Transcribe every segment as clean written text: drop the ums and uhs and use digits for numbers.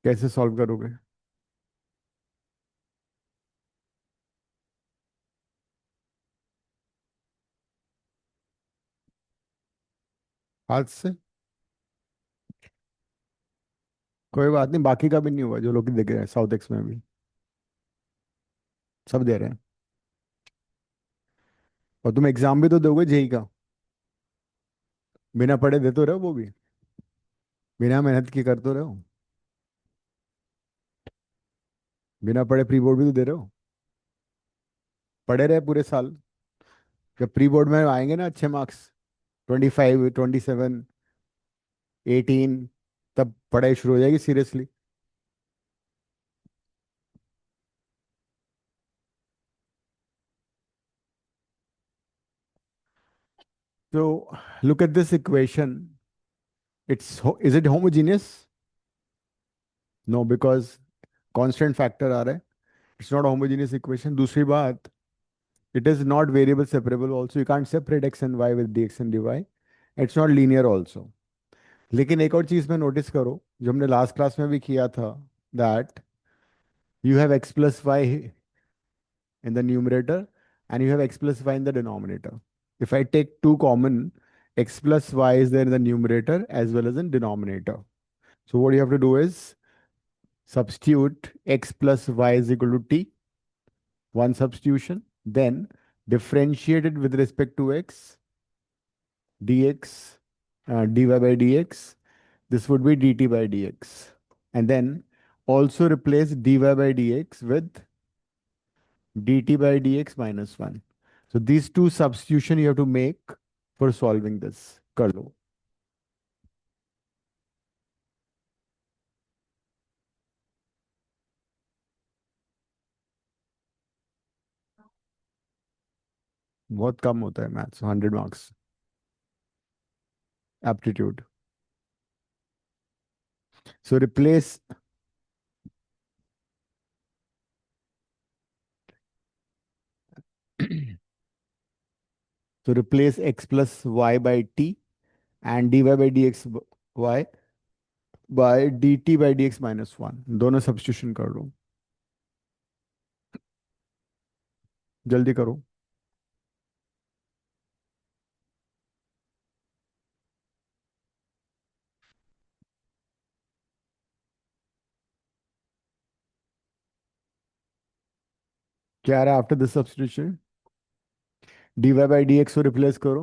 कैसे सॉल्व करोगे? हाथ से? कोई बात नहीं, बाकी का भी नहीं हुआ जो लोग देख रहे हैं साउथ एक्स में भी। सब दे रहे हैं। और तुम एग्जाम भी तो दोगे जेई का। बिना पढ़े दे तो रहे हो वो भी। बिना मेहनत की कर तो रहे हो। बिना पढ़े प्री बोर्ड भी तो दे रहे हो। पढ़े रहे पूरे साल। जब प्री बोर्ड में आएंगे ना अच्छे मार्क्स, 25, 27, 18, तब पढ़ाई शुरू हो जाएगी सीरियसली। तो look at this equation. Is it homogeneous? No, because constant factor आ रहा है। It's not homogeneous equation. दूसरी बात, it is not variable separable also. You can't separate x and y with dx and dy. It's not linear also. लेकिन एक और चीज में नोटिस करो, जो हमने लास्ट क्लास में भी किया था, that you have x plus y in the numerator and you have x plus y in the denominator. If I take two common, x plus y is there in the numerator as well as in denominator. So what you have to do is substitute x plus y is equal to t, one substitution, then differentiate it with respect to x, dx, dy by dx. This would be dt by dx. And then also replace dy by dx with dt by dx minus 1. So these two substitution you have to make for solving this. कर लो। बहुत कम होता है maths, 100 marks. Aptitude. So replace. so replace x plus y by t and dy by dx y by dt by dx minus 1, दोनों substitution कर लो। जल्दी करो। क्या रहा after this substitution? dy by dx को रिप्लेस करो।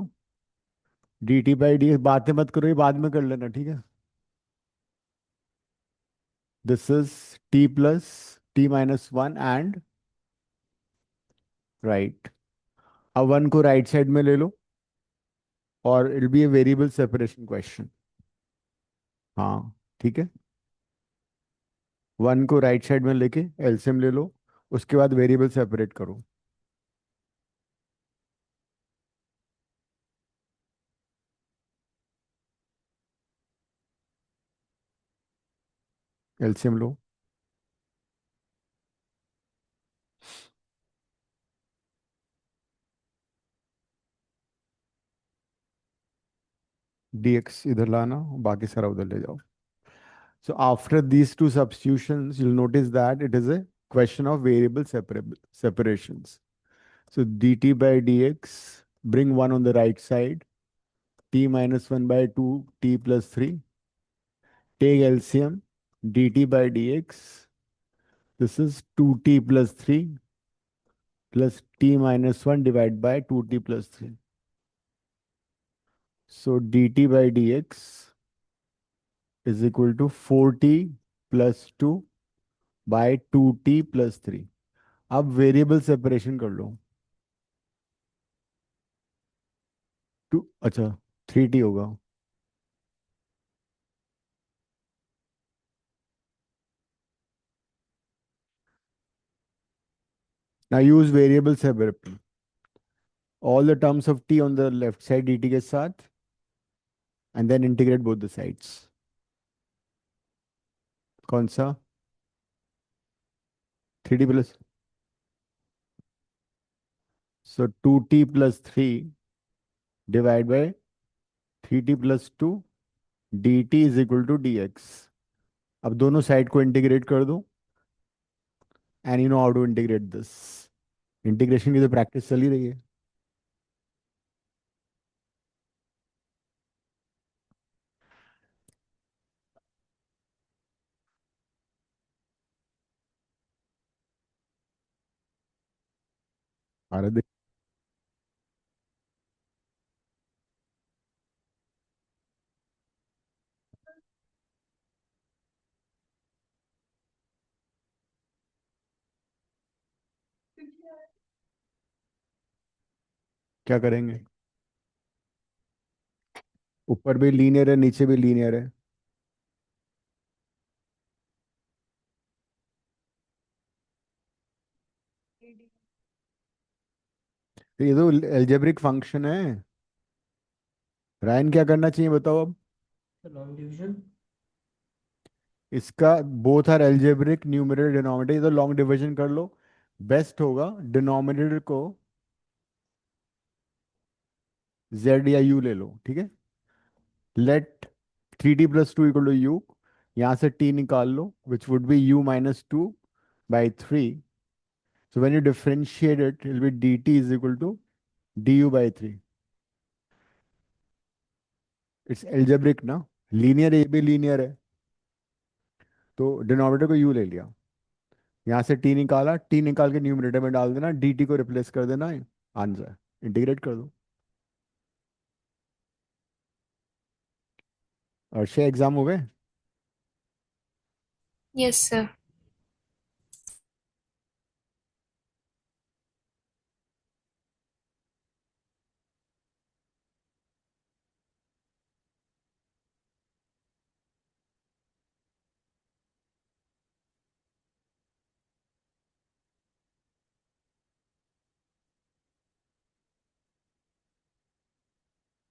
dt by dx बातें मत करो, ये बाद में कर लेना, ठीक है? This is t plus t minus 1 and right. अब 1 को राइट साइड में ले लो और it be a variable separation question. हाँ, ठीक है। 1 को राइट साइड में लेके एलसीएम ले लो, उसके बाद वेरिएबल सेपरेट करो। एलसीएम लो। dx इधर लाना, बाकी सारा उधर ले जाओ। So after these two substitutions, you'll notice that it is a question of variable separations. So dt by dx, bring 1 on the right side, t minus 1 by 2, t plus 3. Take LCM, dt by dx. This is 2t plus 3 plus t minus 1 divided by 2t plus 3. So dt by dx is equal to 4t plus 2 by 2t plus 3. अब variable separation कर लो। To, अच्छा, 3t होगा। Now use variable separation. All the terms of t on the left side dt के साथ, and then integrate both the sides। कौन सा? 3t plus, so 2t plus 3 divided by 3t plus 2 dt is equal to dx। अब दोनों side को integrate कर दो, and you know how to integrate this. Integration की तो प्रैक्टिस चल ही रही है। अरे क्या करेंगे? ऊपर भी लीनियर है, नीचे भी लीनियर है। तो ये तो एल्जेब्रिक फंक्शन है। रायन क्या करना चाहिए बताओ अब? Long division. इसका both are algebraic, numerator denominator, ये तो लॉन्ग डिवीजन कर लो। बेस्ट होगा डिनोमिनेटर को जेड या यू ले लो, ठीक है। Late 3t+2 equal to you, यहाँ से t निकाल लो, which would be u-2/3। So when you differentiate it, it will be dt is equal to du/3। It's algebraic ना, लीनियर, ये भी लीनियर है। तो डिनोमिनेटर को u ले लिया, यहाँ से t निकाला, t निकाल के न्यूमरेटर में डाल देना, dt को रिप्लेस कर देना, आंसर। इंटीग्रेट कर दो। और 6 एग्जाम हो गए। Yes sir.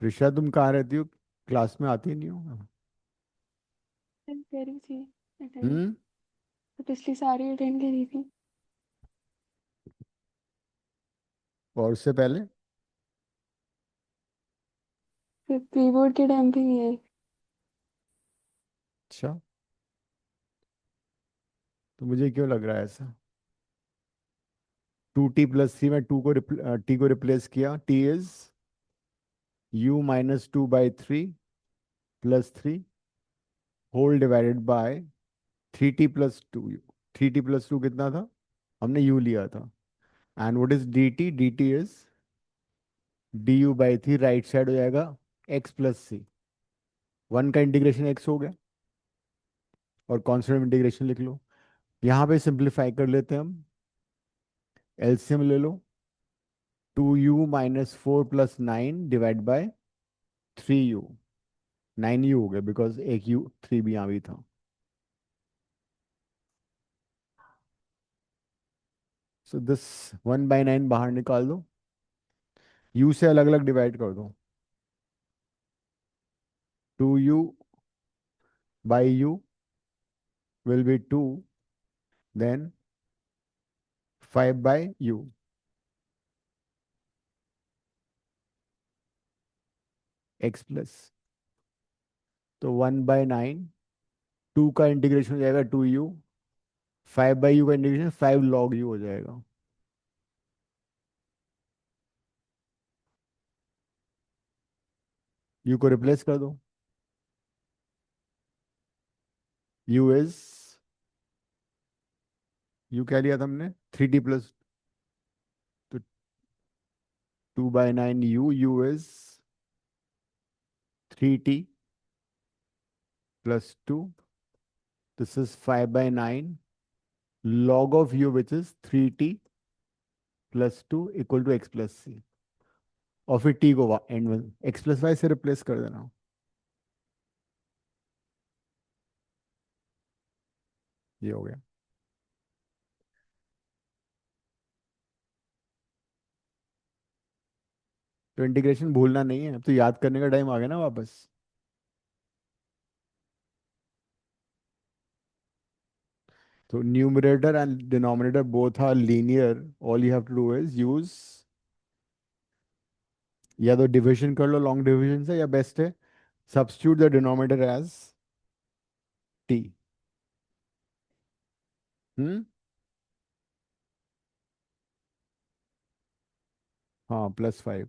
ऋषा तुम कहाँ रहती हो? क्लास में आती नहीं हो? अटेंड करी थी। अटेंड हम्म। तो पिछली सारी अटेंड करी थी। और उससे पहले? फिर प्री बोर्ड के टाइम पे नहीं आई। अच्छा, तो मुझे क्यों लग रहा है ऐसा? 2t+3 में t को रिप्लेस किया, t is u-2/3 +3 whole divided by 3t+2 u. 3t+2 कितना था? हमने u लिया था। And what is dt is du/3, right side हो जाएगा x+c। वन का इंटीग्रेशन x हो गया, और कॉन्स्टेंट इंटीग्रेशन लिख लो। यहाँ पे सिंप्लीफाई कर लेते हैं हम। एलसीएम ले लो, 2u-4 + 9 divide by 3u। 9u हो गया, बिकॉज एक u 3 भी यहाँ भी था। सो दिस 1/9 बाहर निकाल दो, u से अलग अलग डिवाइड कर दो। 2u/u will be 2, then 5/u, x plus. तो 1/9, 2 का इंटीग्रेशन हो जाएगा 2u, 5/u का इंटीग्रेशन 5 log u हो जाएगा। u को रिप्लेस कर दो। u इज, u क्या लिया था हमने? 3t+, तो 2/9 u is 3t+2। This is 5/9 log of u, which is 3t+2 equal to x+c। और फिर t को एंड में x+y से रिप्लेस कर देना। ये हो गया। तो इंटीग्रेशन भूलना नहीं है, अब तो याद करने का टाइम आ गया ना वापस। तो numerator and denominator both are linear, all you have to do is use, या तो डिविजन कर लो लॉन्ग डिविजन से, या बेस्ट है substitute the denominator as t। Hmm. हाँ, +5।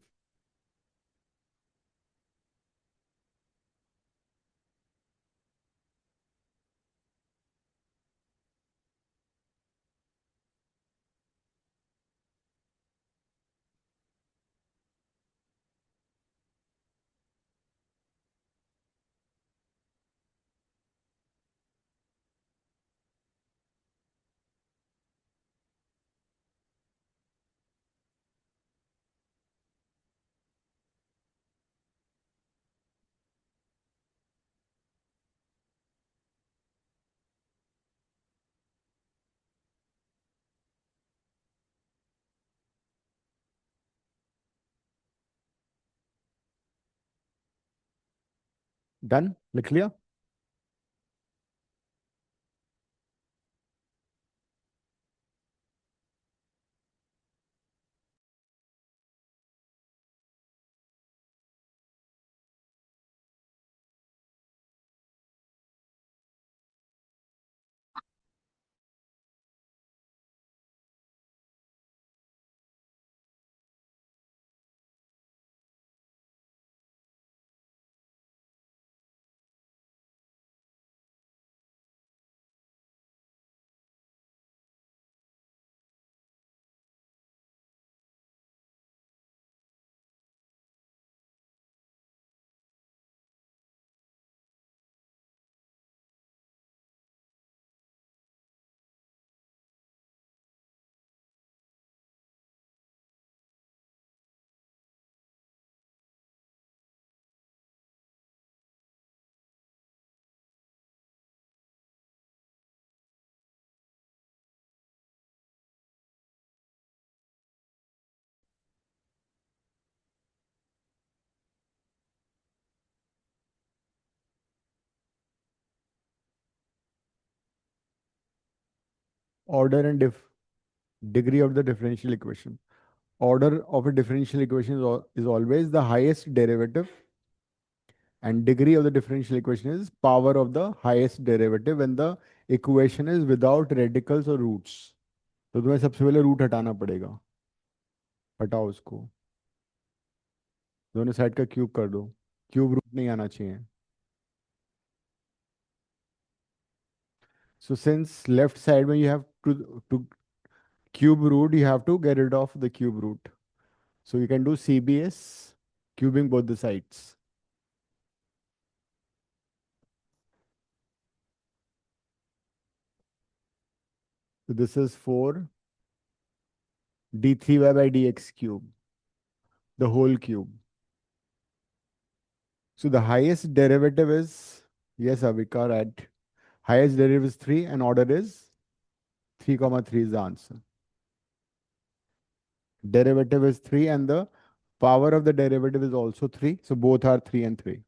डन, लिख लिया। Order and degree of the differential equation. Order of a differential equation is always the highest derivative, and degree of the differential equation is power of the highest derivative when the equation is without radicals or roots. तो तुम्हें सबसे पहले root हटाना पड़ेगा। हटाओ उसको। दोनों side का क्यूब कर दो। क्यूब रूट नहीं आना चाहिए। So since left side when you have to cube root, you have to get rid of the cube root. So you can do CBS, cubing both the sides. So this is 4 d3y by dx cube, the whole cube. So the highest derivative is, yes, Avika, right. Highest derivative is 3 and order is 3 comma 3 is the answer. Derivative is 3 and the power of the derivative is also 3. So both are 3 and 3.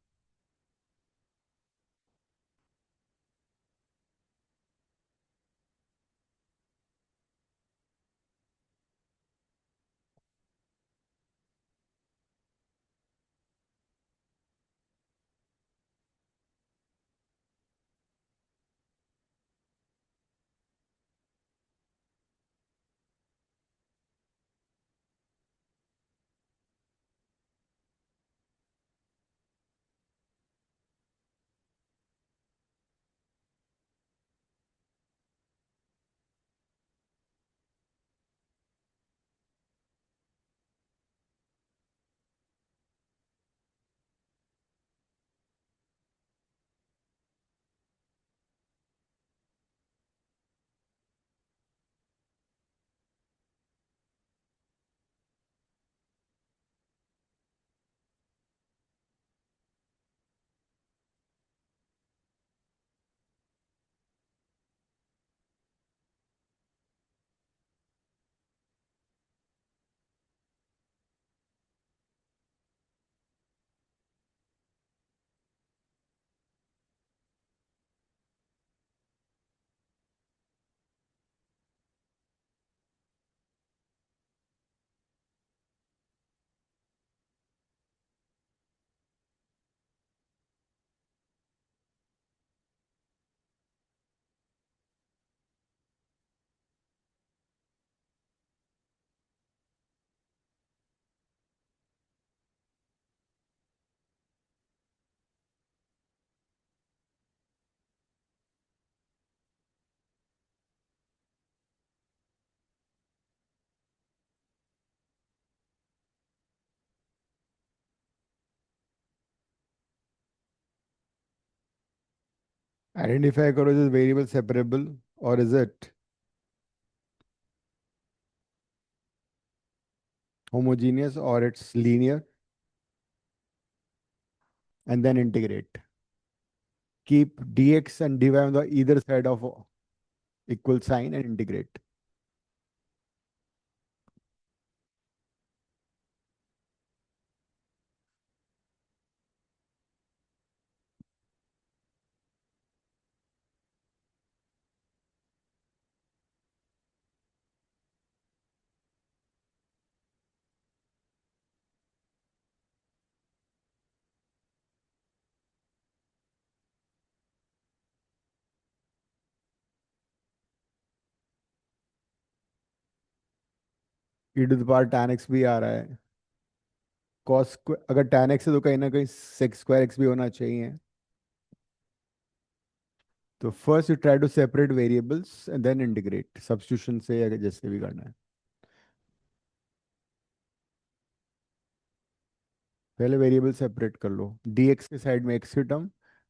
Identify करो, is variable separable और is it homogeneous or it's linear, and then integrate. Keep dx and dy on the either side of equal sign and integrate. e to the power tan x भी आ रहा है, cos अगर tan x है तो कहीं ना कहीं sec square x भी होना चाहिए. तो first you try to separate variables and then integrate, substitution से या जैसे भी करना है. पहले वेरिएबल सेपरेट कर लो, dx के साइड में x की टर्म,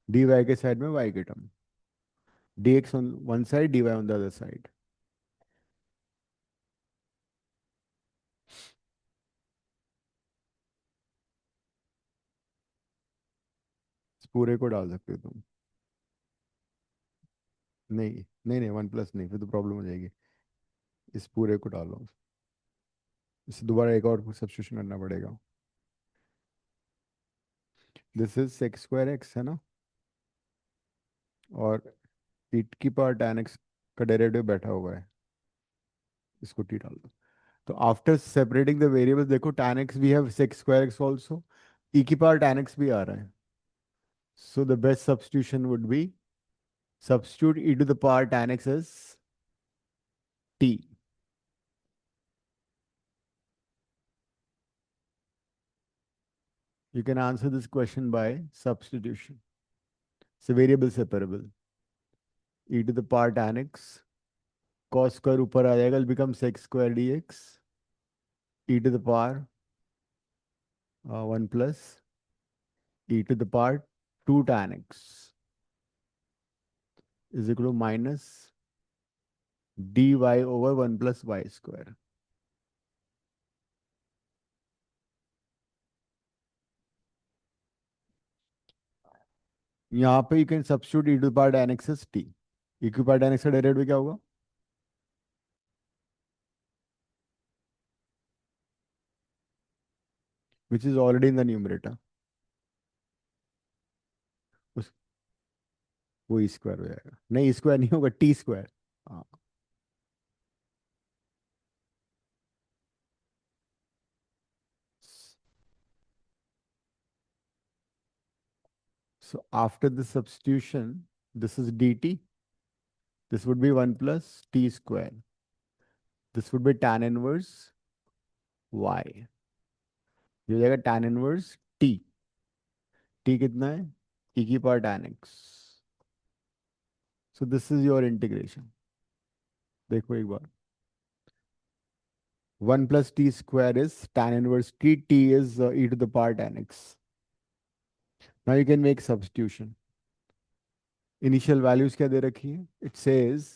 dy के साइड में y की term. dx on one side, dy on the other side. इस पूरे को डाल सकते हो तुम. नहीं नहीं नहीं, वन प्लस नहीं, फिर तो प्रॉब्लम हो जाएगी. इस पूरे को डालो, इसे दोबारा एक और सब्स्टिट्यूशन करना पड़ेगा. This is sec square x है ना, और टी की पावर tan एक्स का डेरिवेटिव बैठा हुआ है, इसको टी डाल दो. तो आफ्टर सेपरेटिंग द वेरिएबल्स देखो, tan x we have sec square x also, e की पावर tan एक्स भी आ रहा है. So the best substitution would be substitute e to the power tan x as t. You can answer this question by substitution. So variable separable. E to the power tan x, cos square ऊपर आ जाएगा, will become sec square dx. E to the power 1 plus e to the power 2 tan x is equal to minus dy over 1 plus y square. यहाँ पे you can substitute e to the power tan x as t. e to the power tan x का derivative क्या होगा? Which is already in the numerator. उस वो E square हो जाएगा. नहीं, स्क्वायर नहीं होगा, टी स्क्वायर. हाँ. So after the substitution, this is dt. This would be 1 plus t square. This would be tan inverse y. ये हो जाएगा tan inverse t. t कितना है? e की power tan x. So this is your integration. देखो एक बार. 1 plus t square is tan inverse t. t is e to the power tan x. Now you can make substitution. Initial values क्या दे रखी है? It says,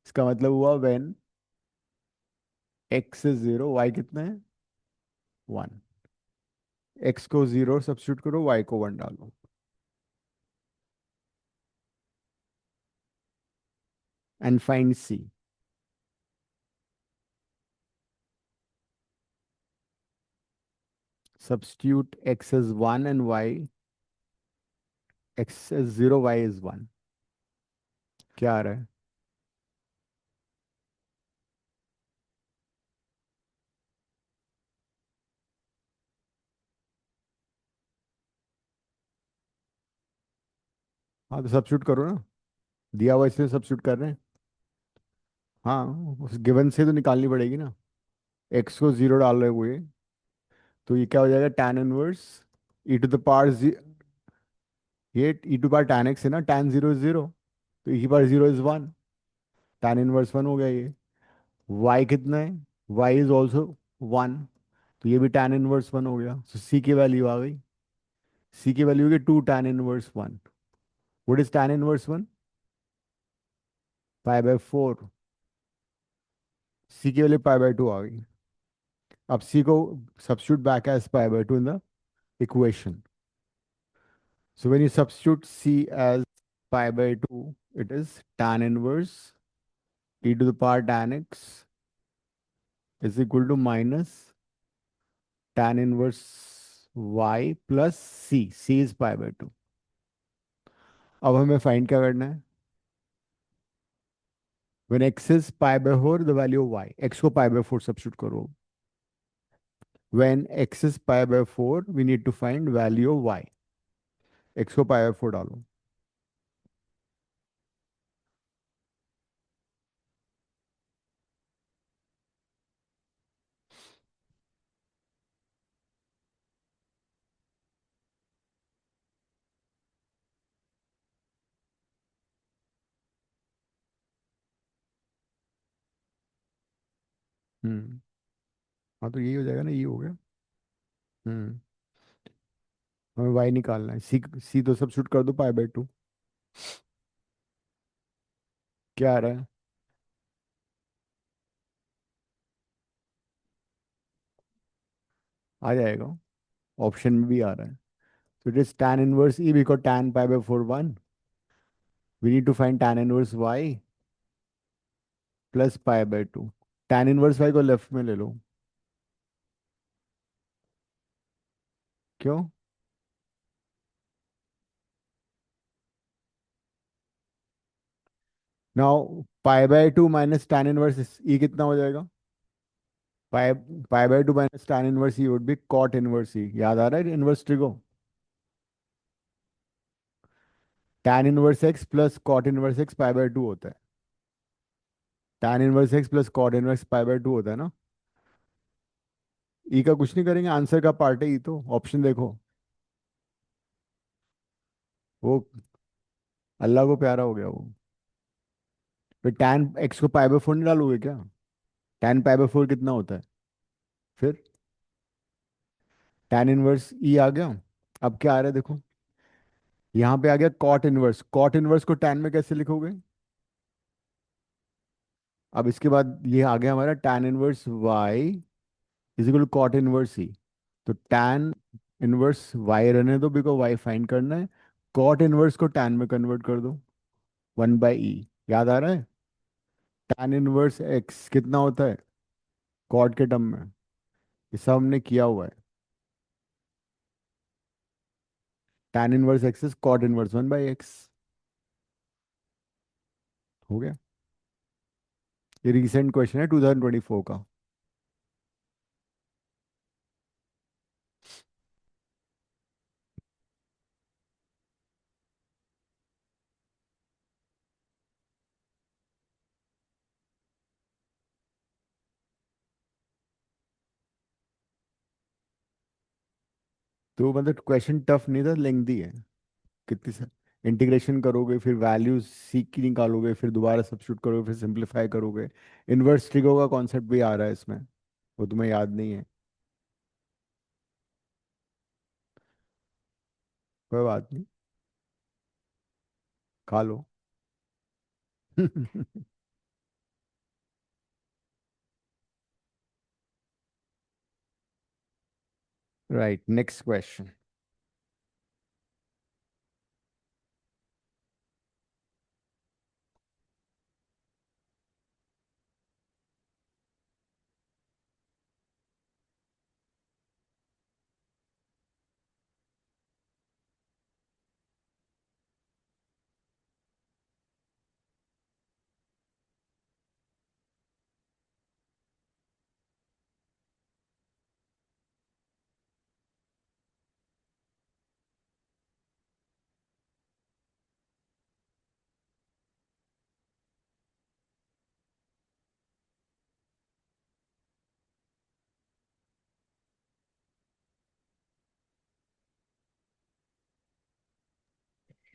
इसका मतलब हुआ when x is 0, y कितना है? 1. x को 0 सब्स्टिट्यूट करो, y को 1 डालो. And find c. Substitute x as 1 and y, x is 0, y is 1. क्या आ रहा है? हाँ तो सब्स्टिट्यूट करो ना, दिया हुआ इसलिए सब्स्टिट्यूट कर रहे हैं. हाँ, उस गिवन से तो निकालनी पड़ेगी ना. x को 0 डाल रहे हुए, तो ये क्या हो जाएगा? tan inverse e to the power, ये e to power tan x है ना, tan 0 इज 0, तो e की पावर 0 इज 1, tan इनवर्स 1 हो गया ये. y कितना है? y इज ऑल्सो 1, तो ये भी tan इनवर्स 1 हो गया. तो c की वैल्यू आ गई. c की वैल्यू होगी 2 tan inverse 1. What is tan inverse 1? π/4, सी की वैल्यू π/2 आ गई। अब सी को substitute back as π/2 in the equation. So when you substitute c as π/2, it is tan inverse e to the power tan x is equal to minus tan inverse y plus c. c is π/2. अब हमें find क्या करना है? When x is π/4, the value of y. x को π/4 substitute करो. When x is π/4, we need to find value of y. x को π/4 डालो. हम्म हाँ, तो यही हो जाएगा ना, ये हो गया. हम्म हमें y निकालना है. सी सी तो सब्स्टिट्यूट कर दो π/2. क्या आ रहा है? आ जाएगा. ऑप्शन में भी आ रहा है. So it is tan inverse e because tan π/4 1. We need to find tan inverse y plus π/2. tan inverse y को लेफ्ट में ले लो. क्यों? Now π/2 minus tan inverse e कितना हो जाएगा? Pi π/2 minus tan inverse e would be cot inverse e. याद आ रहा है inverse trigo? tan inverse x plus cot inverse x π/2 होता है. tan inverse x plus cot inverse π/2 होता है ना. ई का कुछ नहीं करेंगे, आंसर का पार्ट है ई तो. ऑप्शन देखो. वो अल्लाह को प्यारा हो गया वो. फिर tan x को π/4 नहीं डालोगे क्या? tan π/4 कितना होता है फिर? tan इनवर्स ई आ गया. अब क्या आ रहा है देखो. यहाँ पे आ गया cot इनवर्स. cot इनवर्स को tan में कैसे लिखोगे? अब इसके बाद ये आ गया हमारा tan inverse y is equal to cot inverse e. तो tan इनवर्स y रहने दो बिकॉज y फाइंड करना है. cot इनवर्स को tan में कन्वर्ट कर दो. 1/e. याद आ रहा है? tan इनवर्स x कितना होता है cot के टर्म में? ये सब हमने किया हुआ है. tan inverse x is cot inverse 1/x. हो गया. ये रिसेंट क्वेश्चन है 2024 का. तो मतलब क्वेश्चन टफ नहीं था, लेंथी है. कितनी सा इंटीग्रेशन करोगे, फिर वैल्यूज सीख की निकालोगे, फिर दोबारा सब्स्टिट्यूट करोगे, फिर सिंपलीफाई करोगे. इनवर्स ट्रिगो का कॉन्सेप्ट भी आ रहा है इसमें. वो तुम्हें याद नहीं है. कोई बात नहीं. खा लो. Right, next question.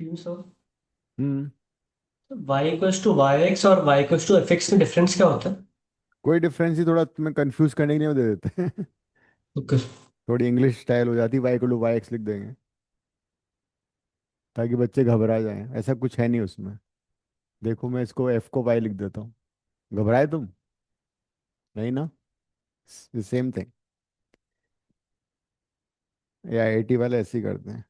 Sir, hmm y equals to y x और y equals to f x में डिफरेंस क्या होता है? कोई डिफरेंस ही, थोड़ा तुम्हें कंफ्यूज करने के लिए वो दे देते हैं. ओके। थोड़ी इंग्लिश स्टाइल हो जाती. वाई को लो वाई एक्स लिख देंगे ताकि बच्चे घबरा जाएं. ऐसा कुछ है नहीं उसमें. देखो मैं इसको एफ को वाई लिख देता हूँ। घबराए तुम? नहीं ना? Same thing. या एटी वाले ऐसे ही करते हैं।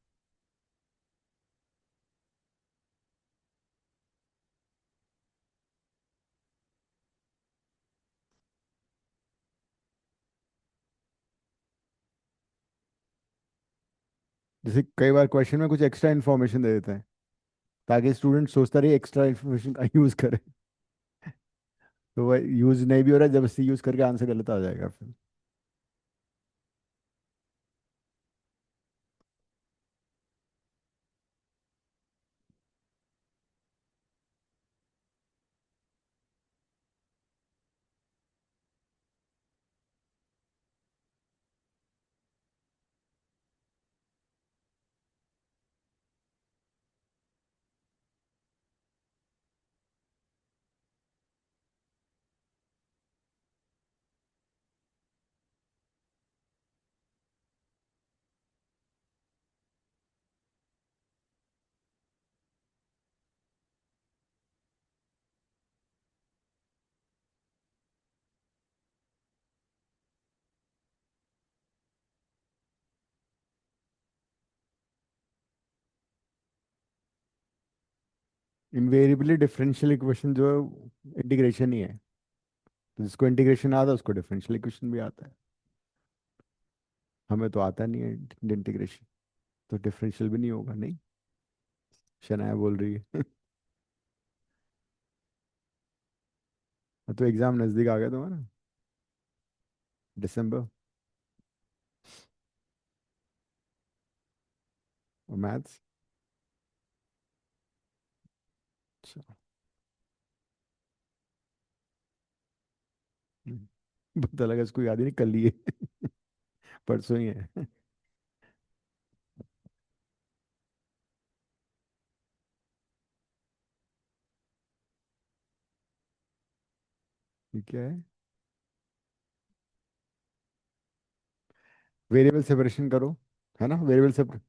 जैसे कई बार क्वेश्चन में कुछ एक्स्ट्रा इन्फॉर्मेशन दे देते हैं ताकि स्टूडेंट सोचता रहे एक्स्ट्रा इन्फॉर्मेशन का यूज करे। तो वह यूज नहीं भी हो रहा है, जबरदस्ती यूज करके आंसर गलत आ जाएगा फिर। इनवेरिएबली डिफरेंशियल इक्वेशन जो इंटीग्रेशन ही है। तो जिसको इंटीग्रेशन आता है उसको डिफरेंशियल इक्वेशन भी आता है। हमें तो आता नहीं है इंटीग्रेशन, तो डिफरेंशियल भी नहीं होगा। नहीं, शनाया बोल रही है। तो एग्जाम नजदीक आ गया तुम्हारा, दिसंबर। और मैथ्स। अच्छा। पता लगा इसको याद ही नहीं, कर लिए। परसों ही है। ठीक है। वेरिएबल सेपरेशन करो, है ना? Variable separate.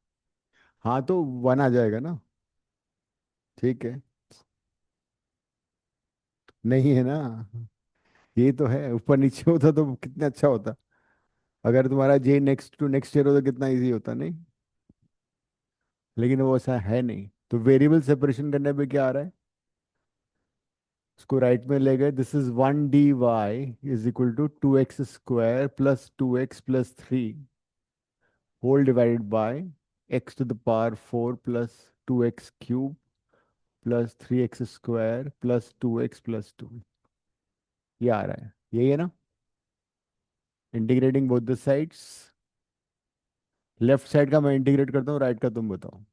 हाँ तो वन आ जाएगा ना। ठीक है। नहीं है ना? ये तो है, ऊपर नीचे होता तो कितना अच्छा होता। अगर तुम्हारा जे नेक्स्ट टू नेक्स्ट ईयर होता कितना इजी होता, नहीं? लेकिन वो ऐसा है नहीं, तो वेरिएबल सेपरेशन करने पे क्या आ रहा है? उसको राइट में ले गए, this is 1 dy is equal to 2x² plus 2x+3 whole divided by x⁴ plus 2x³ plus 3x² plus 2x+2। ये आ रहा है, यही है ना? Integrating both the sides. Left side का मैं इंटीग्रेट करता हूँ, राइट का तुम बताओ।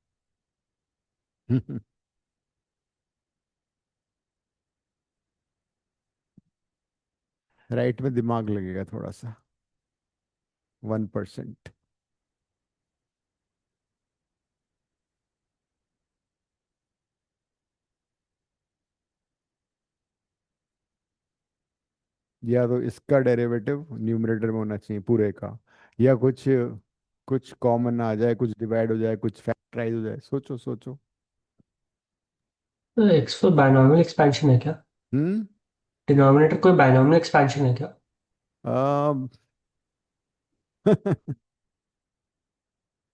राइट में दिमाग लगेगा थोड़ा सा, 1%। या तो इसका डेरिवेटिव न्यूमरेटर में होना चाहिए पूरे का, या कुछ कुछ कॉमन आ जाए, कुछ डिवाइड हो जाए, कुछ फैक्टराइज हो जाए। सोचो सोचो। तो एक्स कोई बायनॉमियल एक्सपेंशन है क्या? हम्म। डिनोमिनेटर कोई बायनॉमियल एक्सपेंशन है क्या?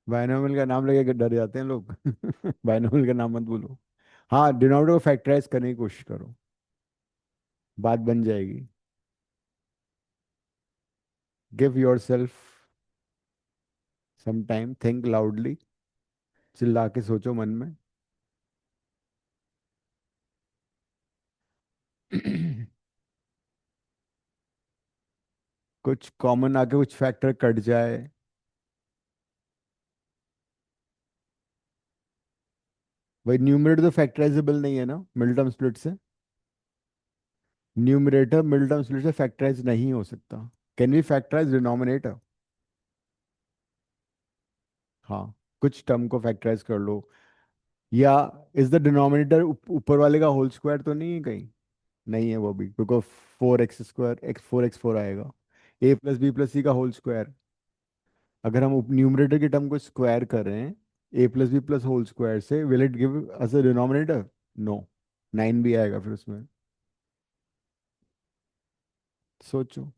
बाइनोमियल का नाम लेके डर जाते हैं लोग। बाइनोमियल का नाम मत बोलो। हाँ, डिनोमिनेटर को फैक्टराइज करने की कोशिश करो, बात बन जाएगी। Give yourself some time, think loudly, चिल्ला के सोचो मन में। कुछ कॉमन आके कुछ फैक्टर कट जाए। भाई न्यूमरेटर तो फैक्टराइजेबल नहीं है ना मिड टर्म स्प्लिट से। न्यूमरेटर मिड टर्म स्प्लिट से फैक्टराइज नहीं हो सकता। Can we factorise denominator? हाँ, कुछ टर्म को फैक्टराइज कर लो। या इज द डिनोमिनेटर ऊपर वाले का होल स्क्वायर तो नहीं है कहीं? नहीं है वो भी, बिकॉज 4x² x 4x4 आएगा। a+b+c का होल स्क्वायर। अगर हम न्यूमरेटर की टर्म को स्क्वायर कर रहे हैं a+b+ होल स्क्वायर से, will it give us a denominator? No. 9 भी आएगा फिर उसमें। सोचो।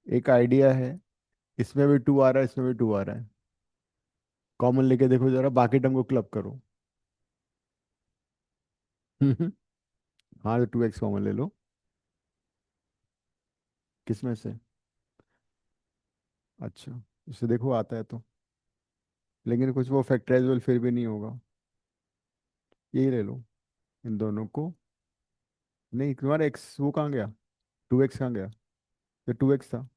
एक आइडिया है, इसमें भी 2 आ रहा है, इसमें भी 2 आ रहा है। कॉमन लेके देखो जरा, बाकी टर्म को क्लब करो। हाँ, तो 2x कॉमन ले लो। किसमें से? अच्छा, इसे देखो आता है तो। लेकिन कुछ वो फैक्टराइजेबल फिर भी नहीं होगा। यही ले लो, इन दोनों को। नहीं, तुम्हारा एक्स वो कहाँ गया? 2x कहाँ गया? ये 2x था।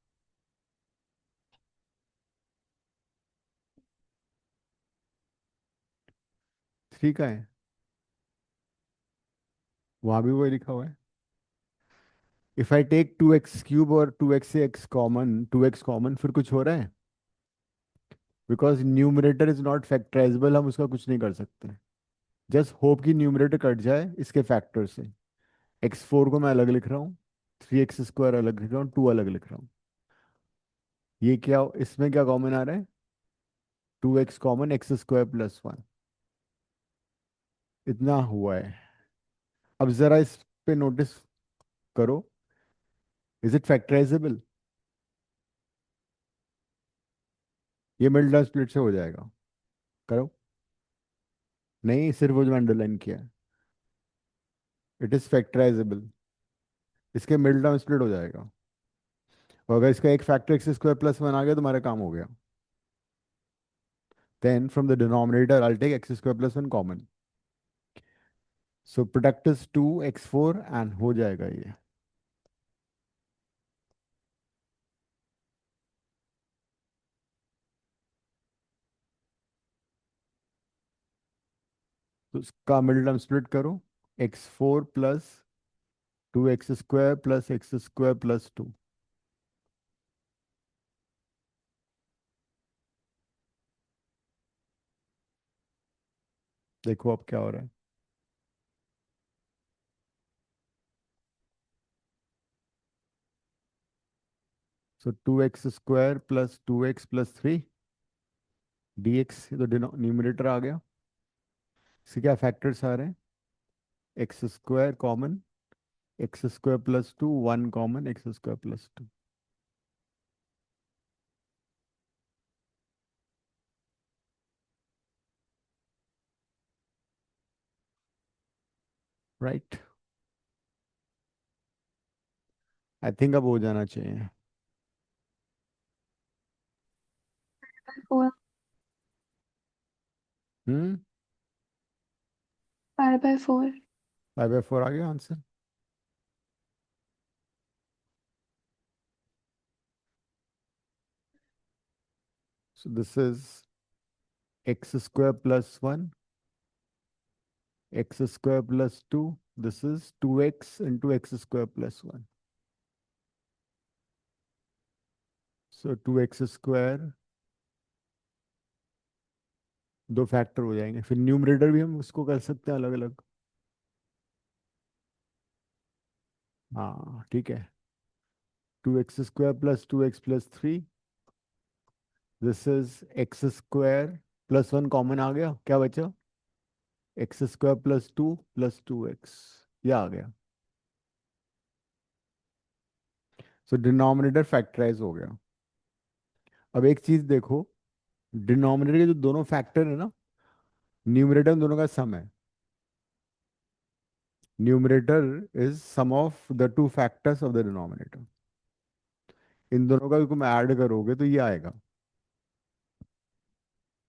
3 का है, वहां भी वही लिखा हुआ है। If I take 2x cube और 2x से x कॉमन, 2x कॉमन, फिर कुछ हो रहा है? Because numerator is not factorisable, हम उसका कुछ नहीं कर सकते। जस्ट होप कि न्यूमरेटर कट जाए इसके फैक्टर से। x4 को मैं अलग लिख रहा हूँ, 3x² अलग लिख रहा हूँ, 2 अलग लिख रहा हूँ। ये क्या, इसमें क्या कॉमन आ रहा है? 2x common, x² + 1। इतना हुआ है। अब जरा इस पे नोटिस करो, इज इट फैक्टराइजेबल? ये मिडिल टर्म स्प्लिट से हो जाएगा। करो। नहीं, सिर्फ वो जो अंडरलाइन किया है। It is factorisable. इसके मिडिल टर्म स्प्लिट हो जाएगा। और अगर इसका एक फैक्टर x² + 1 आ गया तो हमारा काम हो गया। Then from the denominator I take x² + 1 common. So product is 2x4 and हो जाएगा ये। तो इसका मिडिल टर्म स्प्लिट करो, x4 प्लस 2x² + x² + 2। देखो अब क्या हो रहा है। सो 2x² + 2x + 3 dx, ये तो न्यूमरेटर आ गया। इसके क्या फैक्टर्स आ रहे हैं? x² common, x² + 2, 1 common, x² + 2। Right. I think अब हो जाना चाहिए। 4 हम्म। 5/4। 5/4 आ गया answer. So this is x² + 1, x² + 2, this is 2x into x² + 1। So 2x², दो फैक्टर हो जाएंगे, फिर न्यूमरेटर भी हम उसको कर सकते हैं अलग अलग। हाँ ठीक है। 2x² + 2x + 3, this is x² + 1 common आ गया, क्या बचा? x² + 2 + 2x, ये आ गया। सो डिनोमिनेटर फैक्टराइज हो गया। अब एक चीज देखो, डिनोमिनेटर के जो दोनों फैक्टर है ना, न्यूमरेटर दोनों का सम है। Numerator is sum of the two factors of the denominator. इन दोनों का भी तुम ऐड करोगे तो ये आएगा।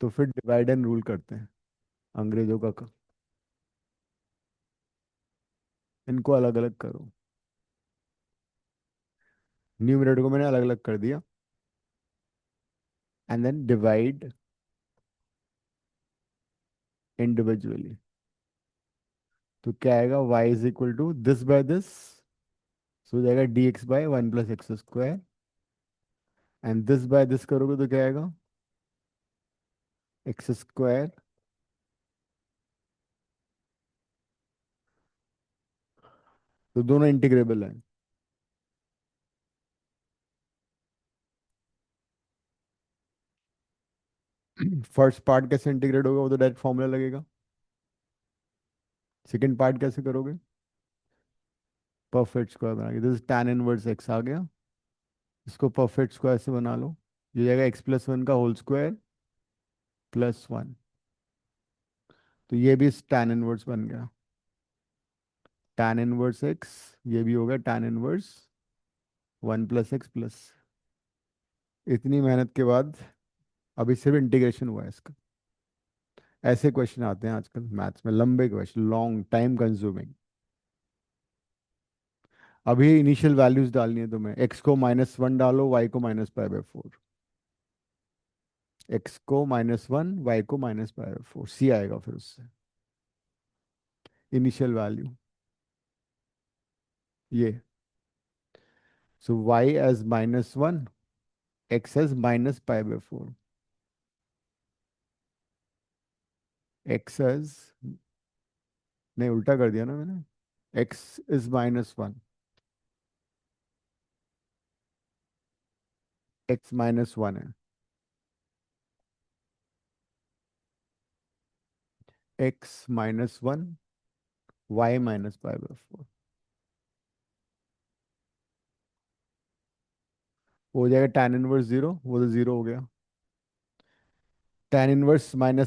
तो फिर डिवाइड एंड रूल करते हैं, अंग्रेजों का। इनको अलग अलग करो। न्यूमरेटर को मैंने अलग अलग कर दिया, एंड देन डिवाइड इंडिविजुअली। तो क्या आएगा? y is equal to this by this, so हो जाएगा dx/1 + x²। And this by this करोगे तो क्या आएगा? x²। तो दोनों इंटीग्रेबल हैं। फर्स्ट पार्ट कैसे इंटीग्रेट होगा, वो तो डायरेक्ट फॉर्मूला लगेगा। सेकंड पार्ट कैसे करोगे? परफेक्ट स्क्वायर बना के, दिस tan इनवर्स एक्स आ गया, इसको परफेक्ट स्क्वायर से बना लो, ये जाएगा x+1 का होल स्क्वायर +1। तो ये भी tan इनवर्स बन गया, tan इनवर्स एक्स, ये भी हो गया tan इनवर्स 1 + x+। इतनी मेहनत के बाद अभी सिर्फ इंटीग्रेशन हुआ है इसका। ऐसे क्वेश्चन आते हैं आजकल मैथ्स में, लंबे क्वेश्चन, लॉन्ग टाइम कंज्यूमिंग। अभी इनिशियल वैल्यूज डालनी है तुम्हें, एक्स को -1 डालो, वाई को -π/4, एक्स को -1, वाई को -π/4, सी आएगा फिर उससे इनिशियल वैल्यू ये। So y as -1, x as -π/4, x as, नहीं उल्टा कर दिया ना मैंने, एक्स इज -1, एक्स -1 है, एक्स -1, वाई -π/4, हो जाएगा tan इनवर्स 0, वो तो 0 हो गया, tan इनवर्स -1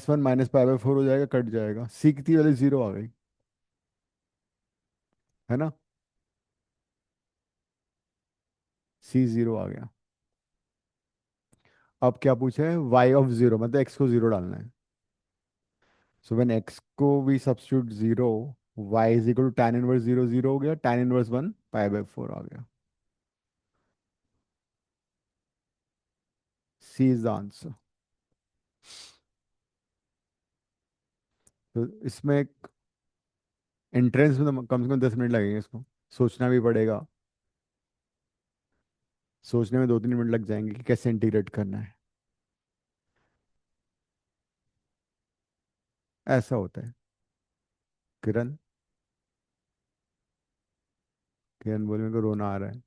-π/4 हो जाएगा, कट जाएगा, सीखती वाली 0 आ गई, है ना, सी 0 आ गया। अब क्या पूछा है, y(0), मतलब x को 0 डालना है। सो व्हेन x को भी substitute 0, y is equal to tan inverse 0, 0 हो गया, tan इनवर्स 1 π/4 आ गया, सी इज द आंसर। तो इसमें एंट्रेंस में तो कम से कम 10 मिनट लगेंगे इसको, सोचना भी पड़ेगा, सोचने में 2-3 मिनट लग जाएंगे कि कैसे इंटीग्रेट करना है। ऐसा होता है। किरण, किरण बोले मेरे को रोना आ रहा है।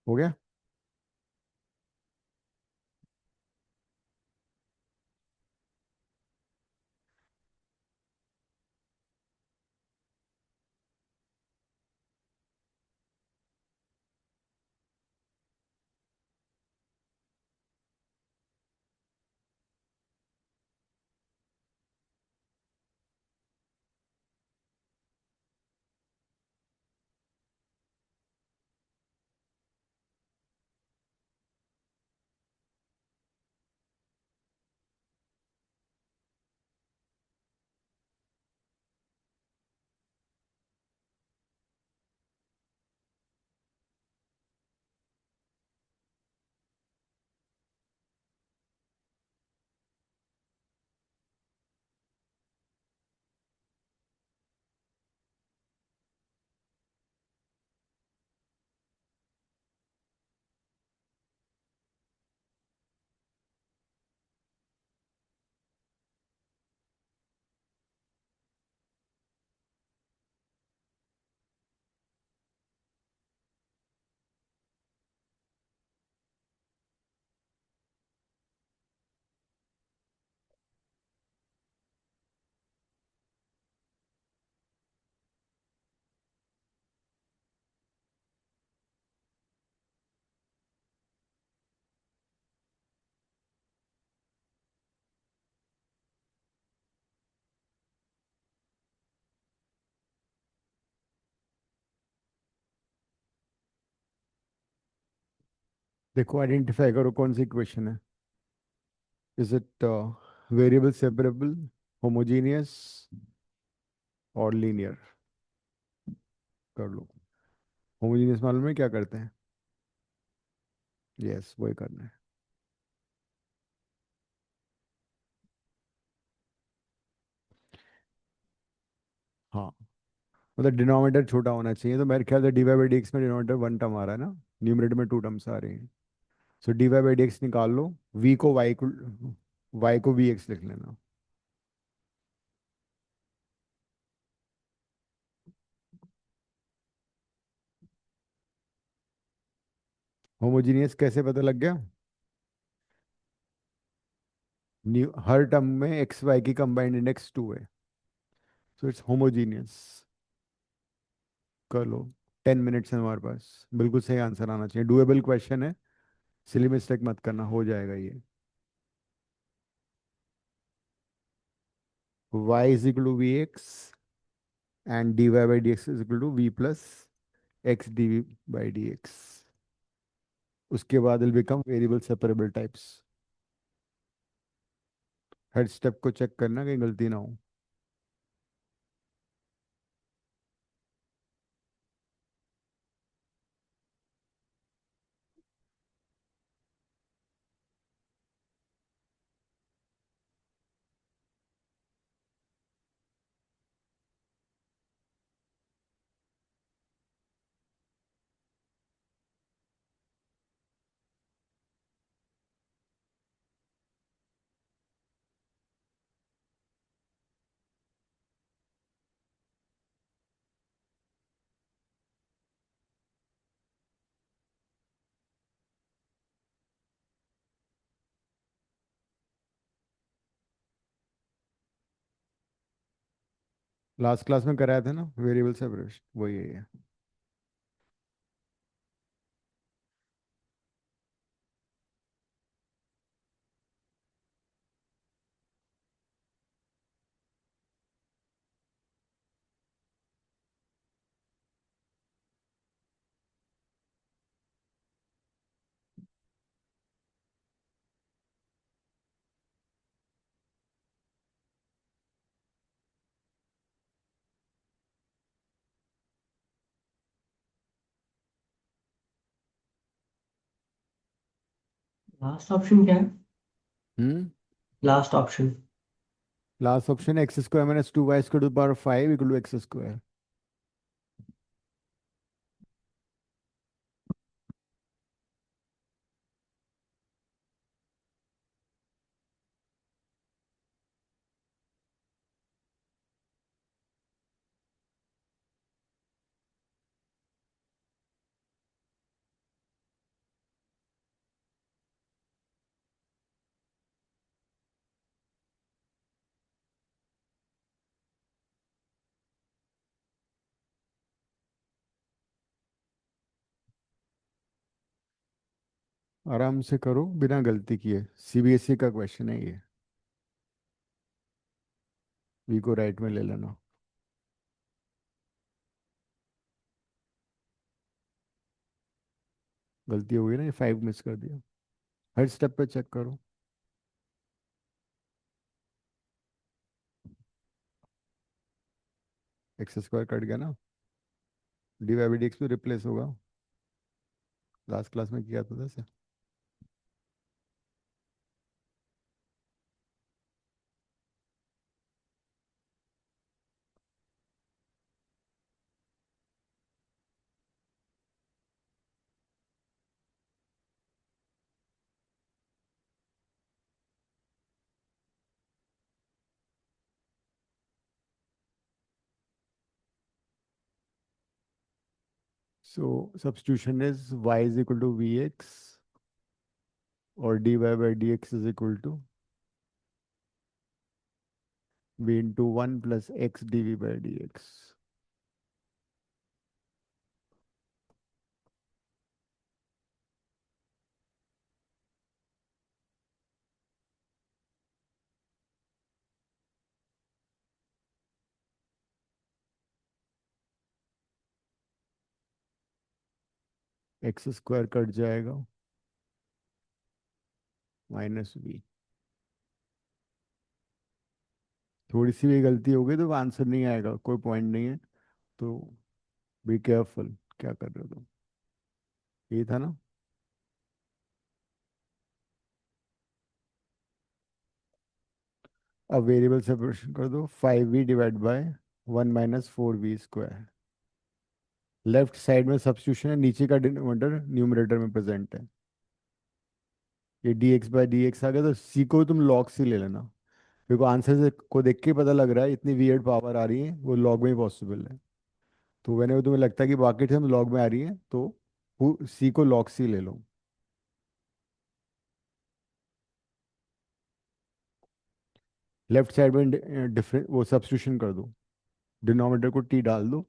हो गया। देखो आइडेंटिफाई करो कौन सी इक्वेशन है। Is it variable separable, homogeneous और लीनियर? कर लो। होमोजीनियस मालूम है क्या करते हैं? यस, वही करना है। हाँ, मतलब डिनोमिनेटर छोटा होना चाहिए, तो मेरे ख्याल से d y by d x में डिनोमिनेटर वन टर्म आ रहा है ना, न्यूमरेटर में टू टर्म्स आ रही हैं। So d y by d x निकाल लो, वी को वाई को वी एक्स लिख लेना। होमोजीनियस कैसे पता लग गया? हर टर्म में एक्स वाई की कंबाइंड इंडेक्स टू है, सो इट्स होमोजीनियस। कर लो, 10 मिनट्स है हमारे पास, बिल्कुल सही आंसर आना चाहिए, डुएबल क्वेश्चन है, सिली मिस्टेक मत करना, हो जाएगा ये। y is equal to vx and dy by dx is equal to v plus x dv by dx। उसके बाद will become variable separable types. Her step को चेक करना कहीं गलती ना हो। लास्ट क्लास में कराया था ना वेरिएबल सेपरेशन, वही है ये। लास्ट ऑप्शन क्या है? Hmm. Last option. Last option x square minus two y square to power five equal to x square. आराम से करो बिना गलती किए, सीबीएसई का क्वेश्चन है ये, वी को राइट में ले लेना। गलती हो गई ना, ये फाइव मिस कर दिया। हर स्टेप पे चेक करो। एक्स स्क्वायर कट गया ना, d y by d x में रिप्लेस होगा, लास्ट क्लास में किया था जैसे। So substitution is y is equal to v x और d y by d x is equal to v into one plus x d v by d x. X square cut जाएगा, minus v. थोड़ी सी भी गलती हो गई तो answer नहीं आएगा, कोई पॉइंट नहीं है, तो बी केयरफुल, क्या कर रहे हो तुम। यही था ना। अब वेरिएबल सेपरेशन कर दो, five v divide by 1 - 4v²। Left side में सब्स्टिट्यूशन है, नीचे का डिनोमिनेटर न्यूमरेटर में प्रेजेंट है। ये dx/dx आ गया, तो सी को तुम log c ले लेना। देखो आंसर से को देख के ही पता लग रहा है इतनी वियर्ड पावर आ रही है, वो लॉग में ही पॉसिबल है। तो मैंने तुम्हें लगता है कि बाकी टर्म लॉग में आ रही है, तो सी को log c ले लो। लेफ्ट साइड में डिफरेंट वो सब्स्टिट्यूशन कर दो, डिनोमिनेटर को टी डाल दो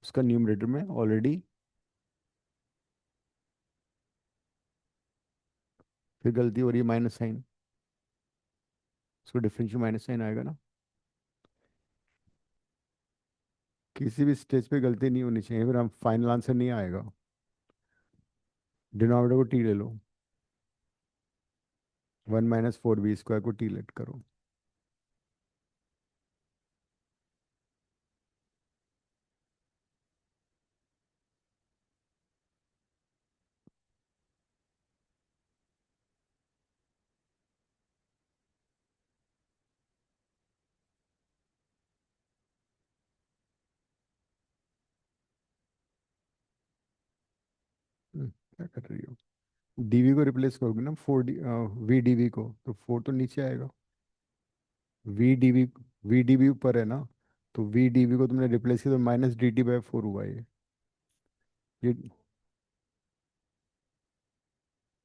उसका न्यूमरेटर में ऑलरेडी। फिर गलती हो रही है माइनस साइन, उसको डिफरेंशियल माइनस साइन आएगा ना। किसी भी स्टेज पे गलती नहीं होनी चाहिए, फिर हम फाइनल आंसर नहीं आएगा। डिनोमिनेटर को टी ले लो, 1 - 4v² को टी लेट करो। क्या कर रही हो? डीवी को रिप्लेस करोगे ना, 4 वी डीवी को, तो 4 तो नीचे आएगा। वी डीवी, वी डीवी ऊपर है ना, तो वी डीवी को तुमने रिप्लेस किया तो -dt/4 हुआ ये।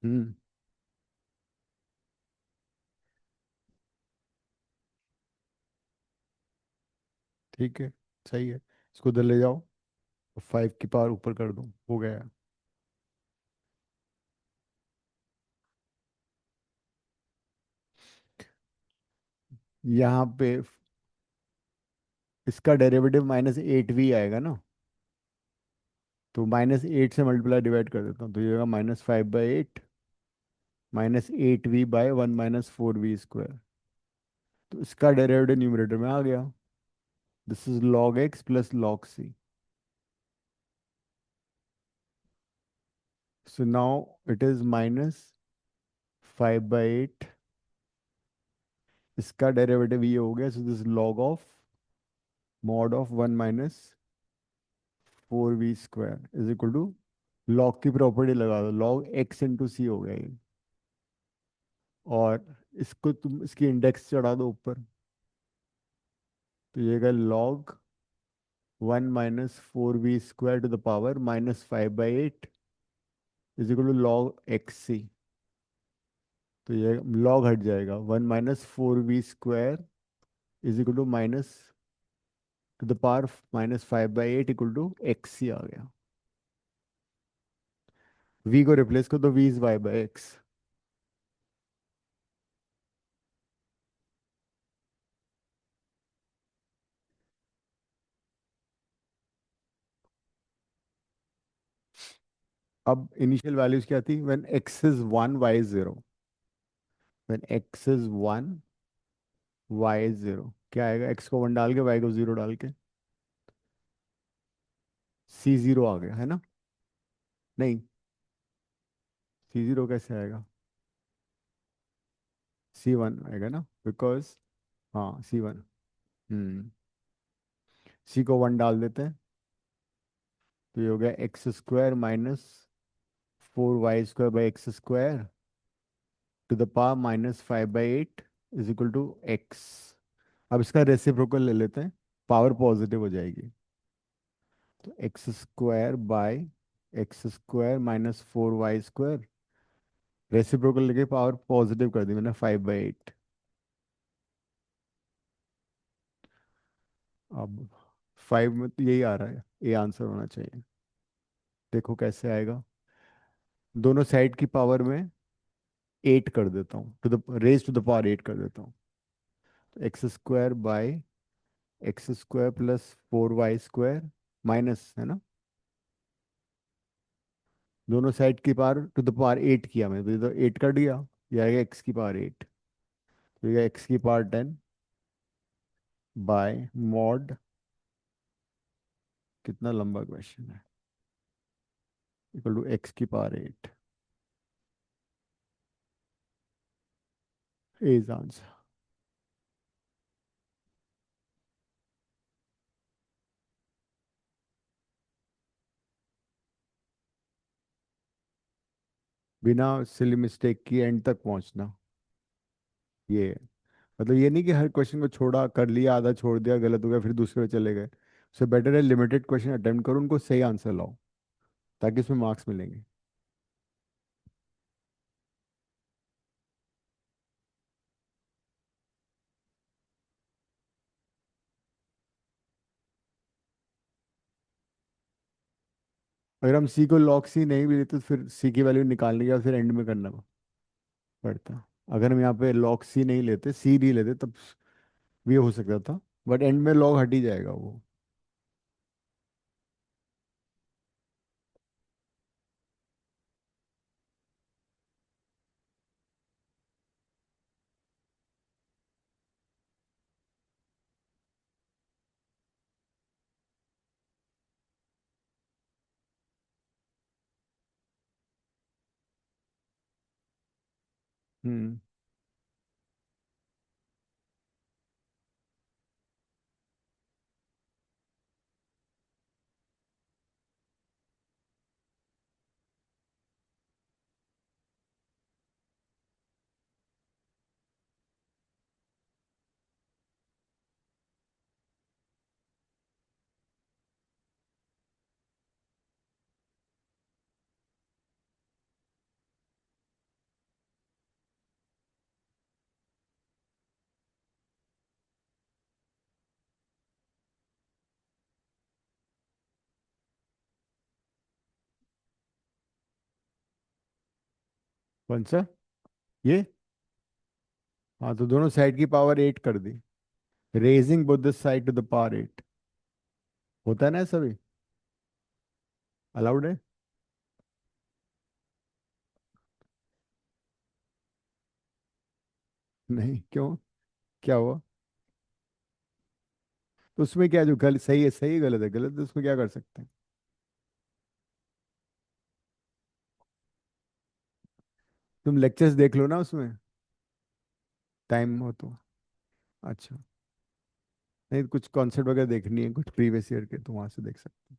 हम्म। ठीक है, सही है। इसको उधर ले जाओ, 5 की पावर ऊपर कर दो, हो गया। यहाँ पे इसका डेरिवेटिव -8v आएगा ना, तो -8 से मल्टीप्लाई डिवाइड कर देता हूँ, तो ये होगा -5/8 -8v/1 - 4v²। तो इसका डेरिवेटिव न्यूमरेटर में आ गया। This is log x plus log c। So now it is -5/8, इसका डेरिवेटिव ये हो गया, so this log of mod of 1 - 4v² is equal to, log की प्रॉपर्टी लगा दो, log x इंटू सी हो गया ये। और इसको तुम इसकी इंडेक्स चढ़ा दो ऊपर, तो ये गया log 1 - 4v² to the power -5/8 is equal to log xc। तो ये log हट जाएगा, 1 - 4v² is equal to minus to the power -5/8 equal to xc आ गया। v को रिप्लेस कर दो, v इज y/x। अब इनिशियल वैल्यूज क्या थी? When x is 1 y is 0। When x is 1 y is 0, क्या आएगा? x को 1 डाल के y को 0 डाल के c0 आ गया है ना? नहीं, c0 कैसे आएगा? c1 आएगा ना, बिकॉज, हाँ c1। हम्म, c को 1 डाल देते हैं, तो ये हो गया x² -4y² / x² to the power -5/8 is equal to x। अब इसका रेसिप्रोकल ले लेते हैं, पावर पॉजिटिव हो जाएगी, तो x² / x² - 4y²। रेसिप्रोकल लेके पावर पॉजिटिव कर दी मैंने, 5/8। अब 5 में तो यही आ रहा है, ये आंसर होना चाहिए। देखो कैसे आएगा, दोनों साइड की पावर में 8 कर देता हूँ, to the raise to the power 8 कर देता हूँ, तो x² / x² plus 4y² minus है ना, दोनों साइड की पावर टू द पावर 8 किया मैंने, तो ये तो 8 कर दिया, ये आएगा x⁻8। तो ये x⁻10 बाय मॉड, कितना लंबा क्वेश्चन है, equal to x⁻8 is answer. बिना सिली मिस्टेक की एंड तक पहुंचना, ये है। मतलब ये नहीं कि हर क्वेश्चन को छोड़ा, कर लिया, आधा छोड़ दिया, गलत हो गया, फिर दूसरे पे चले गए। उससे बेटर है लिमिटेड क्वेश्चन अटेम्प्ट करो, उनको सही आंसर लाओ, ताकि उसमें मार्क्स मिलेंगे। अगर हम सी को लॉग सी नहीं भी लेते तो फिर सी की वैल्यू निकालने के बाद फिर एंड में करना पड़ता। अगर हम यहाँ पे लॉग सी नहीं लेते, सी नहीं लेते, तब भी हो सकता था, बट एंड में लॉग हट ही जाएगा वो। हम्म। कौन सा? ये? हाँ, तो दोनों साइड की पावर 8 कर दी। Raising both the side to the power 8, होता है ना ऐसा भी? अलाउड है? नहीं, क्यों? क्या हुआ? तो उसमें क्या, जो गलत सही है सही, गलत है गलत है, उसमें क्या कर सकते हैं? तुम लेक्चर्स देख लो ना उसमें, टाइम हो तो। अच्छा। नहीं, कुछ कॉन्सेप्ट वगैरह देखनी है कुछ प्रीवियस ईयर के, तो वहां से देख सकते हैं।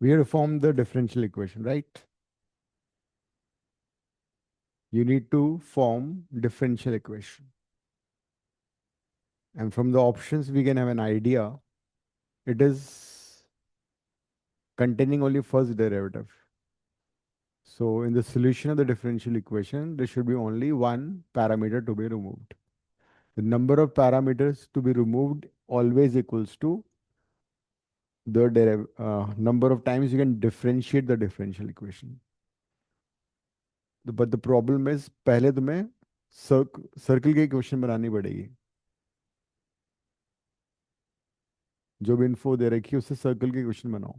We have form the differential equation, right? You need to form differential equation. And from the options, we can have an idea. It is containing only first derivative. So in the solution of the differential equation, there should be only one parameter to be removed. The number of parameters to be removed always equals to the number of times you can differentiate the differential equation. But the problem is, पहले तुम्हें circle की equation बनानी पड़ेगी। जो भी info दे रखी है उससे सर्कल की इक्वेशन बनाओ।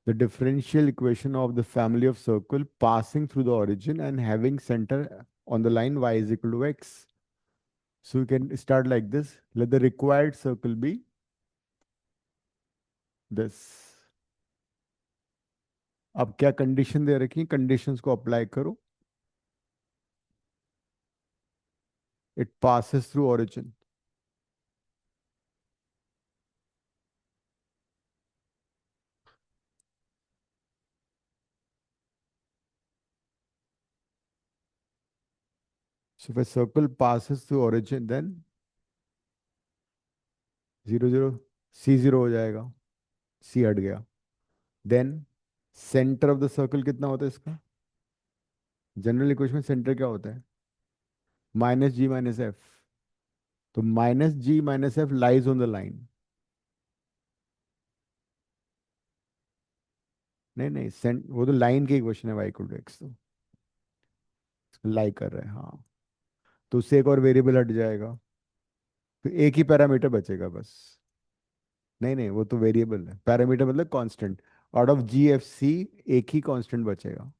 The differential equation of the family of circle passing through the origin and having center on the line y is equal to x. So you can start like this. Let the required circle be this. अब क्या condition दे रखी है, conditions को apply करो। It passes through origin. So if a circle passes through origin, then 0 0 C0 हो जाएगा, C हट गया। Then centre of the circle कितना होता है इसका? जनरल इक्वेशन में सेंटर क्या होता है? -G - F। तो -G - F lies on the line. नहीं नहीं, सेंट वो तो लाइन की इक्वेशन है, y = x, तो लाई कर रहे हैं, हाँ। तो उससे एक और वेरिएबल हट जाएगा, तो एक ही पैरामीटर बचेगा बस। नहीं नहीं, वो तो वेरिएबल है, पैरामीटर मतलब कांस्टेंट। आउट ऑफ GFC एक ही कांस्टेंट बचेगा,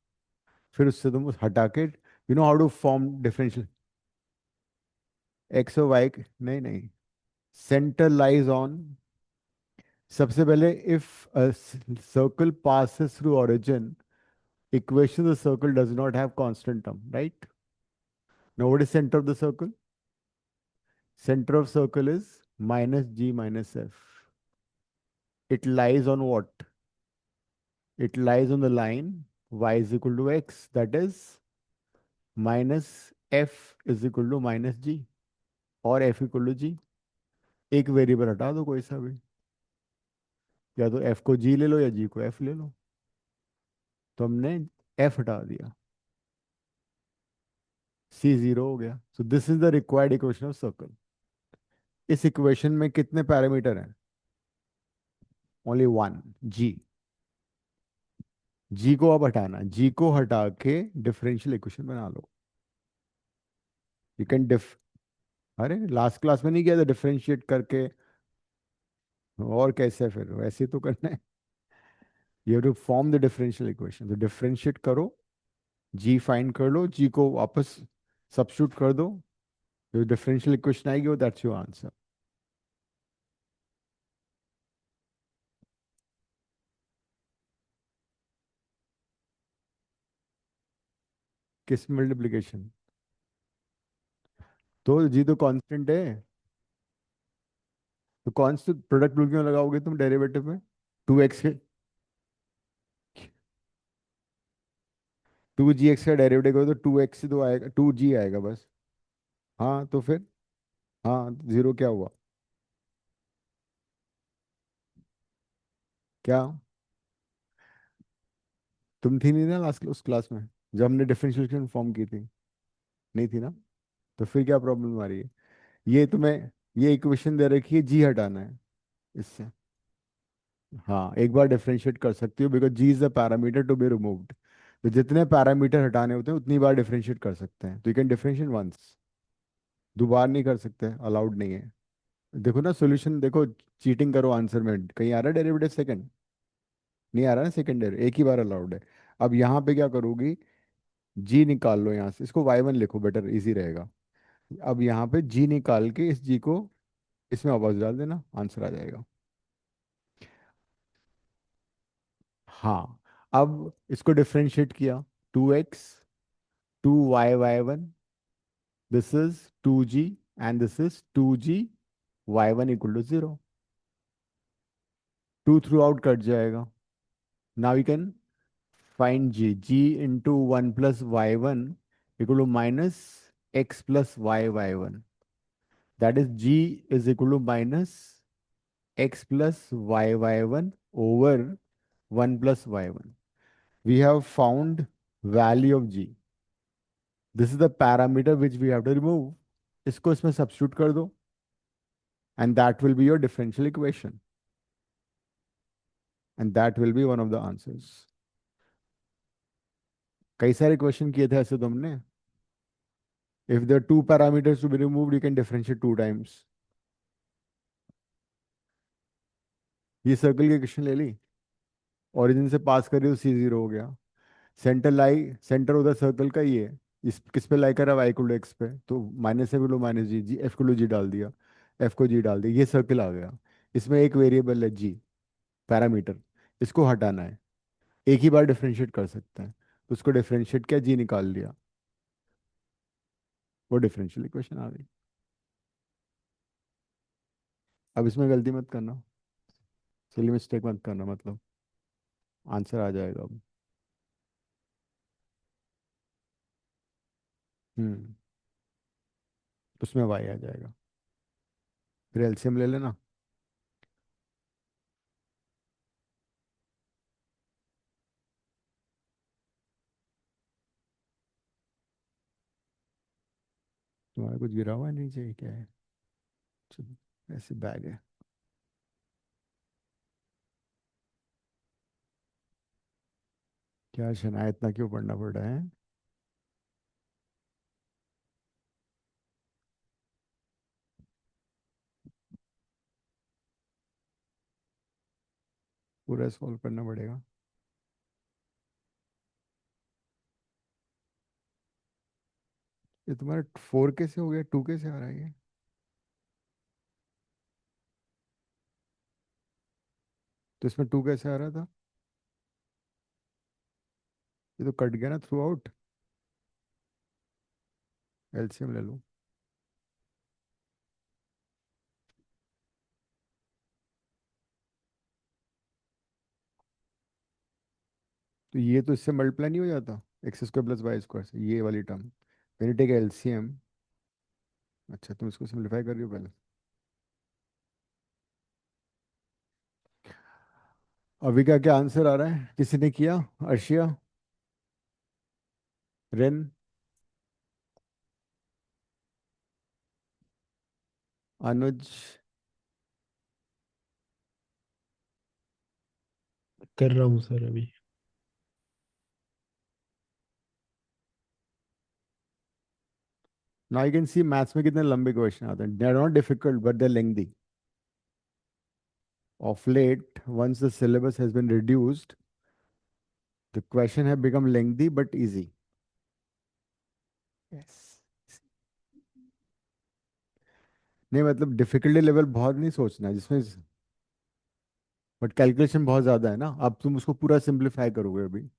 फिर उससे तुम उस हटा के you know how to form differential. X और वाई, नहीं नहीं, सेंटर लाइज ऑन। सबसे पहले if circle passes through origin, equation of the circle does not have constant term, right? Now what is center of the circle? Center of circle is -G - F. It lies on what? It lies on the line y = x, that is -F = -G, और F = G। एक variable हटा दो कोई सा भी, या तो F को G ले लो या G को F ले लो। तो हमने F हटा दिया, C0 हो गया। So this is the required equation of circle. इस इक्वेशन में कितने पैरामीटर हैं? Only one, G। G को अब हटाना, G को हटा के डिफरेंशियल इक्वेशन बना लो। यू कैन डिफ अरे लास्ट क्लास में नहीं किया था डिफरेंशिएट करके? और कैसे, फिर वैसे ही तो करना है। You have to form the differential equation, तो डिफरेंशिएट करो, G फाइंड कर लो, G को वापस सब्स्टिट्यूट कर दो, जो डिफरेंशियल इक्वेशन आएगी वो दैट्स योर आंसर। किस मल्टीप्लिकेशन? तो G तो कांस्टेंट है, तो कांस्टेंट प्रोडक्ट रूल क्यों लगाओगे तुम डेरिवेटिव में? 2x के 2gx का डेरिवेटिव करो तो 2x से तो आएगा, 2g आएगा बस। हाँ तो फिर, हाँ, जीरो क्या हुआ? क्या? तुम थी नहीं ना लास्ट उस क्लास में जब हमने डिफरेंशियल फॉर्म की थी? नहीं थी ना? तो फिर क्या प्रॉब्लम आ रही है? ये तुम्हें, ये इक्वेशन दे रखी है, जी हटाना है इससे। हाँ, एक बार डिफरेंशिएट कर सकती हो, because g is the parameter to be removed. तो जितने पैरामीटर हटाने होते हैं उतनी बार डिफरेंशिएट कर सकते हैं, तो यू कैन डिफरेंशिएट वंस। दोबारा नहीं कर सकते, अलाउड नहीं है। देखो ना सॉल्यूशन, देखो, चीटिंग करो आंसर में, कहीं आ रहा है डेरिवेटिव सेकंड? नहीं आ रहा है, सेकेंडरी एक ही बार अलाउड है। अब यहाँ पे क्या करोगी, जी निकाल लो यहाँ से, इसको y1 लिखो, बेटर इजी रहेगा। अब यहाँ पे जी निकाल के इस जी को इसमें वापस डाल देना, आंसर आ जाएगा। हाँ, अब इसको डिफरेंशिएट किया, 2x 2y y1, this is 2g, and this is 2g y1 = 0। 2 through out cut जाएगा। Now you can find g into 1 + y1 = -x + y y1। That is g is equal to -x + y y1 over 1 + y1। We have found value of g. This is the parameter which we have to remove. इसको इसमें substitute कर दो, and that will be your differential equation, and that will be one of the answers. कई सारे question किए थे ऐसे तुमने। If there are two parameters to be removed, you can differentiate 2 times. ये सर्कल की क्वेश्चन ले ली, ओरिजिन से पास करी तो C0 हो गया। सेंटर उधर सर्कल का ही है, इस किस पे लाई करा, y = x पे, तो -f = -g, F = g डाल दिया, F को g डाल दिया, ये सर्कल आ गया। इसमें एक वेरिएबल है g, पैरामीटर, इसको हटाना है। एक ही बार डिफरेंशिएट कर सकते हैं, तो उसको डिफरेंशिएट किया, जी निकाल लिया, वो डिफरेंशियल इक्वेशन आ गई। अब इसमें गलती मत करना, सिली मिस्टेक मत करना, मतलब आंसर आ जाएगा अब। हम्म, उसमें वाई आ जाएगा, फिर एलसीएम ले लेना। तुम्हारा कुछ गिरा हुआ है नीचे, क्या है? चलो, ऐसे बैग है। क्या शना, इतना क्यों पढ़ना पड़ रहा है? पूरा सॉल्व करना पड़ेगा। ये तुम्हारा 4 कैसे हो गया, 2 कैसे आ रहा है ये? तो इसमें 2 कैसे आ रहा था? ये तो कट गया ना थ्रू आउट। एलसीएम ले लो। तो ये तो इससे मल्टीप्लाई नहीं हो जाता, x square plus y square से, ये वाली term. When you take LCM. अच्छा, तुम इसको सिंप्लीफाई कर रही हो पहले। अभी का क्या आंसर आ रहा है, किसी ने किया? अर्शिया, रेन, अनुज। कर रहा हूँ सर अभी। Now you can see maths में कितने लंबे क्वेश्चन आते हैं, they are not difficult but they are lengthy. Of late, once the syllabus has been reduced, the question have become lengthy but easy. Yes. नहीं मतलब difficulty level बहुत नहीं सोचना है जिसमें, बट कैलकुलेशन बहुत ज्यादा है ना, अब तुम उसको पूरा सिंप्लीफाई करोगे अभी।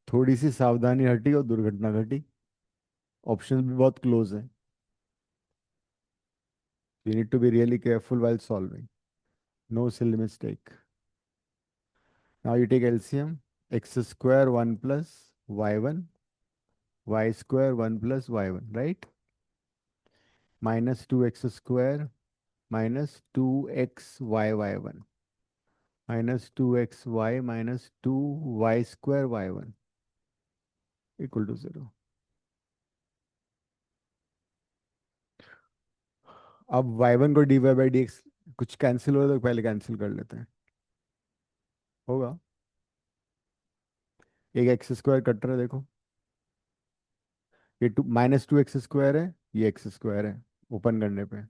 थोड़ी सी सावधानी हटी और दुर्घटना घटी। ऑप्शन भी बहुत क्लोज है। You need to be really careful while solving, no silly mistake. Now you take LCM, x square 1 plus y1, y square 1 plus y1, right? Minus 2x square minus 2xy y1, minus 2xy minus 2y square y1 equal to 0। अब y1 को dy/dx कुछ cancel हो तो पहले cancel कर लेते हैं, होगा। एक एक्स स्क्वायर कट रहा है देखो, ये टू माइनस 2x स्क्वायर है, ये एक्स स्क्वायर है, ओपन करने पे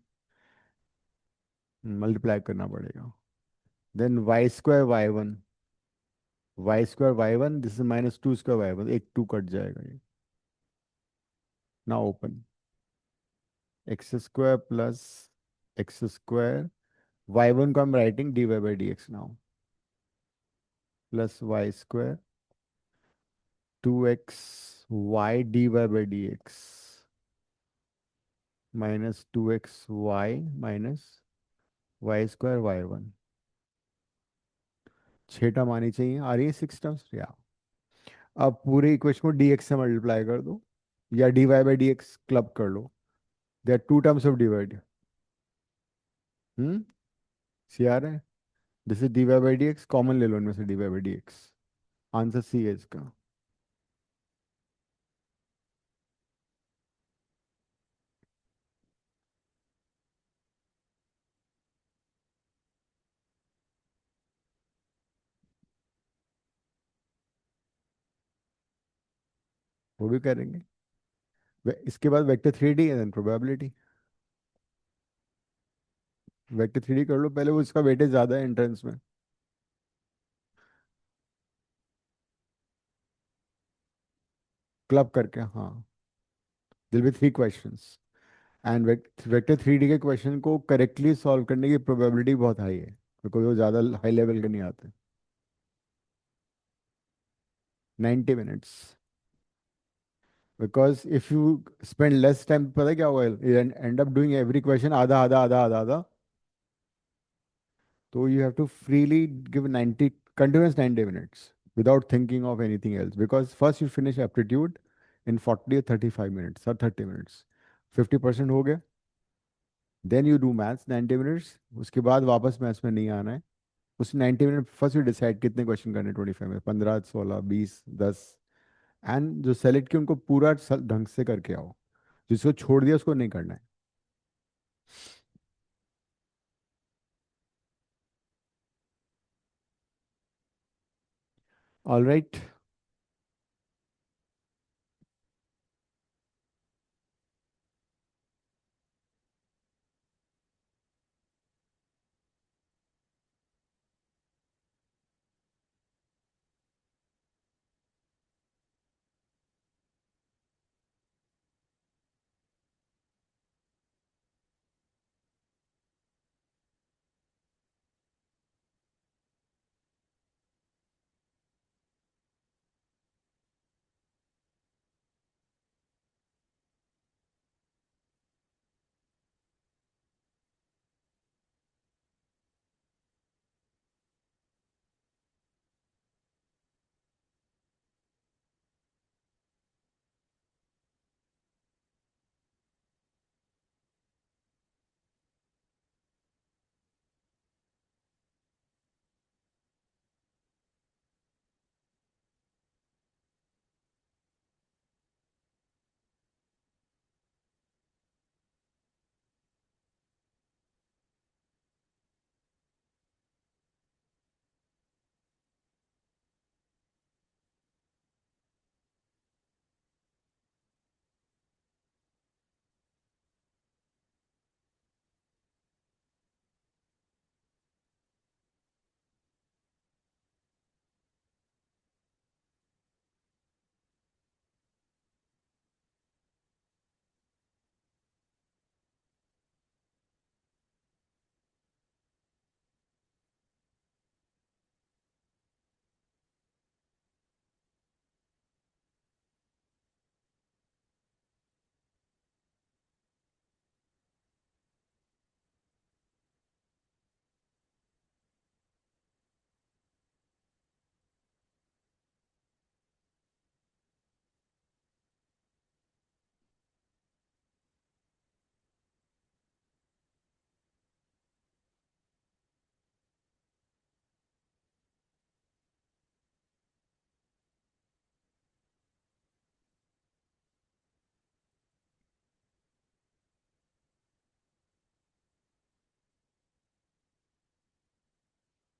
मल्टीप्लाई करना पड़ेगा। Then y square y one, this is minus 2 square y one, एक 2 कट जाएगा ये। ना open, x square plus x square, y1 को I'm writing dy/dx now, plus y square 2xy dy/dx minus 2xy minus y square y1। 6 term आनी चाहिए, आ रही है 6 terms या? अब पूरे इक्वेशन को dx से मल्टीप्लाई कर दो, या dy/dx क्लब कर लो। There are 2 terms of divide. Hmm, see आ रहा है? दिस इज dy/dx, कॉमन ले लो इनमें से dy/dx। आंसर सी है इसका। वो भी करेंगे। इसके बाद vector 3D and probability. Vector 3D कर लो पहले, वो इसका वेटेज ज्यादा है एंट्रेंस में। क्लब करके, हाँ। दिल B 3 questions, and vector 3D के क्वेश्चन को करेक्टली सॉल्व करने की प्रोबेबिलिटी बहुत हाई है, बिकॉज वो ज़्यादा हाई लेवल के नहीं आते। 90 minutes, because if you spend less time, पता है क्या होगा, end up doing every question आधा आधा आधा आधा आधा। तो you have to freely give 90 continuous 90 minutes without thinking of anything else, because first you finish aptitude in 40 or 35 minutes or 30 minutes, 50% हो गया। Then you do maths 90 minutes, उसके बाद वापस मैथ्स में नहीं आना है। उस 90 मिनट फर्स्ट यू डिसाइड कितने क्वेश्चन करने 25 में, 15, 16, 20, 10। एंड जो सेलेक्ट किए उनको पूरा ढंग से करके आओ, जिसको छोड़ दिया उसको नहीं करना है। All right.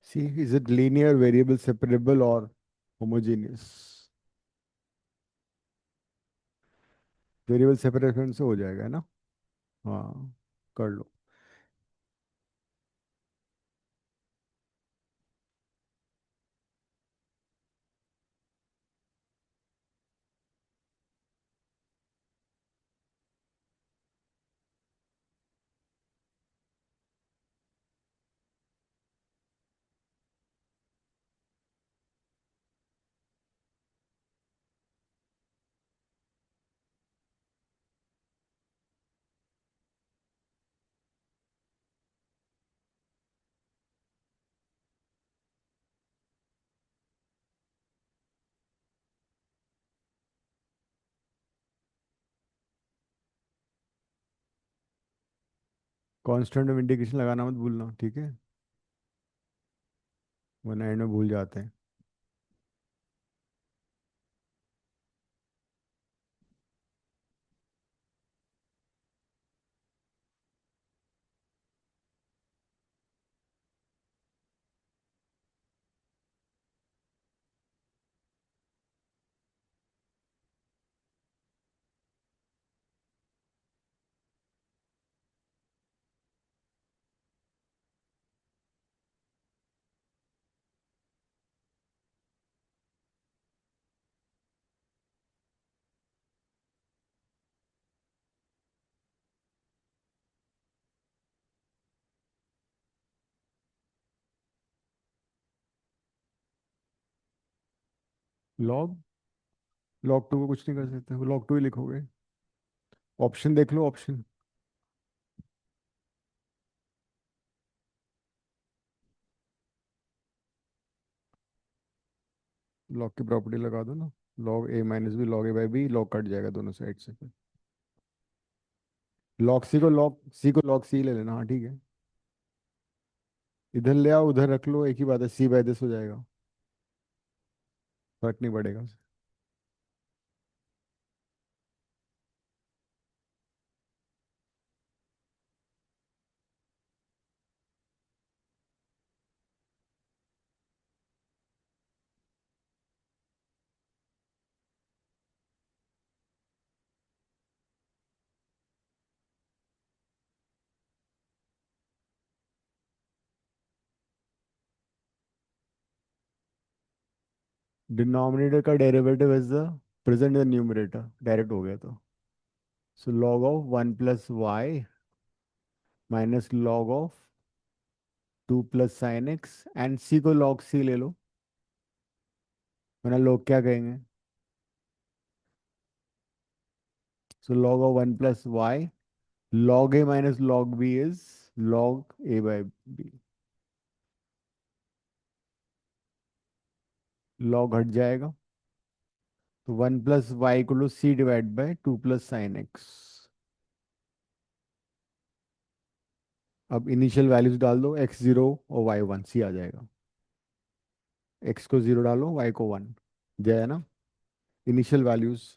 See, is it linear, variable separable और होमोजेनियस? वेरिएबल सेपरेशन से हो जाएगा, है ना? हाँ, कर लो। कांस्टेंट में इंडिकेशन लगाना मत भूलना, ठीक है? वरना एंड में भूल जाते हैं। लॉग लॉग टू को कुछ नहीं कर सकते, लॉग टू ही लिखोगे। ऑप्शन देख लो, ऑप्शन। लॉग की प्रॉपर्टी लगा दो ना, log a minus b log a by b, log cut जाएगा दोनों साइड से फिर। लॉग सी ले लेना, हाँ ठीक है। इधर ले आओ, उधर रख लो, एक ही बात है, सी बाय दिस हो जाएगा, फर्क नहीं पड़ेगा। डिनोमिनेटर का derivative is the present in the numerator, direct हो गया तो। So log of one plus y minus log of two plus sine x, and c को लॉग सी ले लो, वरना लोग क्या कहेंगे। So log of one plus y log a minus log b is log a by b, log हट जाएगा, तो वन प्लस वाई को लो c divide by two plus sine x. अब इनिशियल वैल्यूज डाल दो, एक्स जीरो और Y one, सी आ जाएगा। एक्स को जीरो डालो, वाई को वन, दिया है ना इनिशियल वैल्यूज।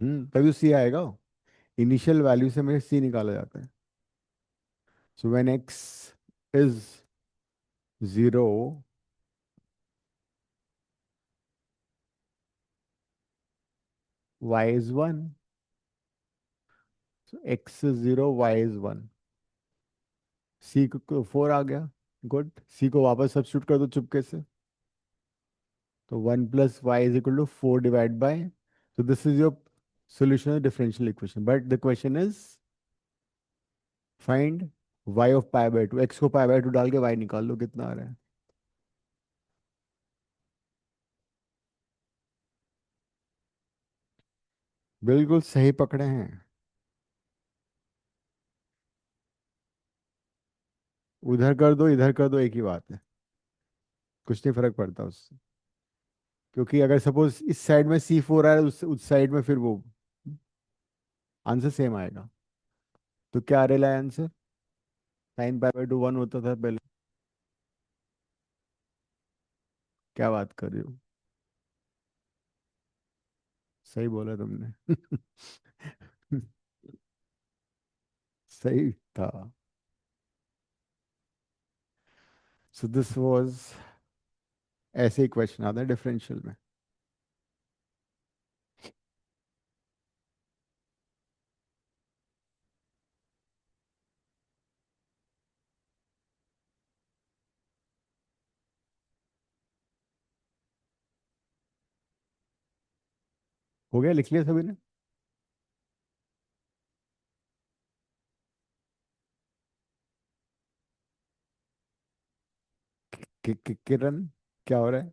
तभी तो सी आएगा, इनिशियल वैल्यू से मेरे सी निकाला जाता है। So when x is zero, y is one, so x is zero, y is one, c को फोर आ गया। गुड, सी को वापस सब्स्टिट्यूट कर दो चुपके से, तो one plus y is equal to four divide by, so this is your solution of differential equation, but the question is find y of pi by 2, x को pi by 2 डाल के y निकाल लो कितना आ रहा है। बिल्कुल सही पकड़े हैं। उधर कर दो इधर कर दो, एक ही बात है, कुछ नहीं फर्क पड़ता उससे, क्योंकि अगर सपोज इस साइड में सी फोर आ रहा है, उस साइड में फिर वो आंसर सेम आएगा। तो क्या आ रहा है answer, sign pi by two one होता था पहले। क्या बात कर रही हो, सही बोला तुमने। सही था। सो दिस वाज, ऐसे ही क्वेश्चन आते हैं डिफरेंशियल में। हो गया, लिख लिया सभी ने। किरण, क्या हो रहा है।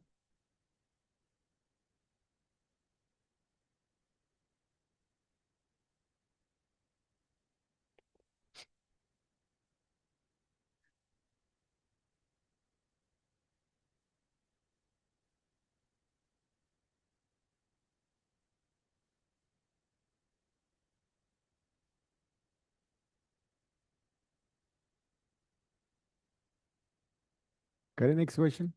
करें नेक्स्ट क्वेश्चन।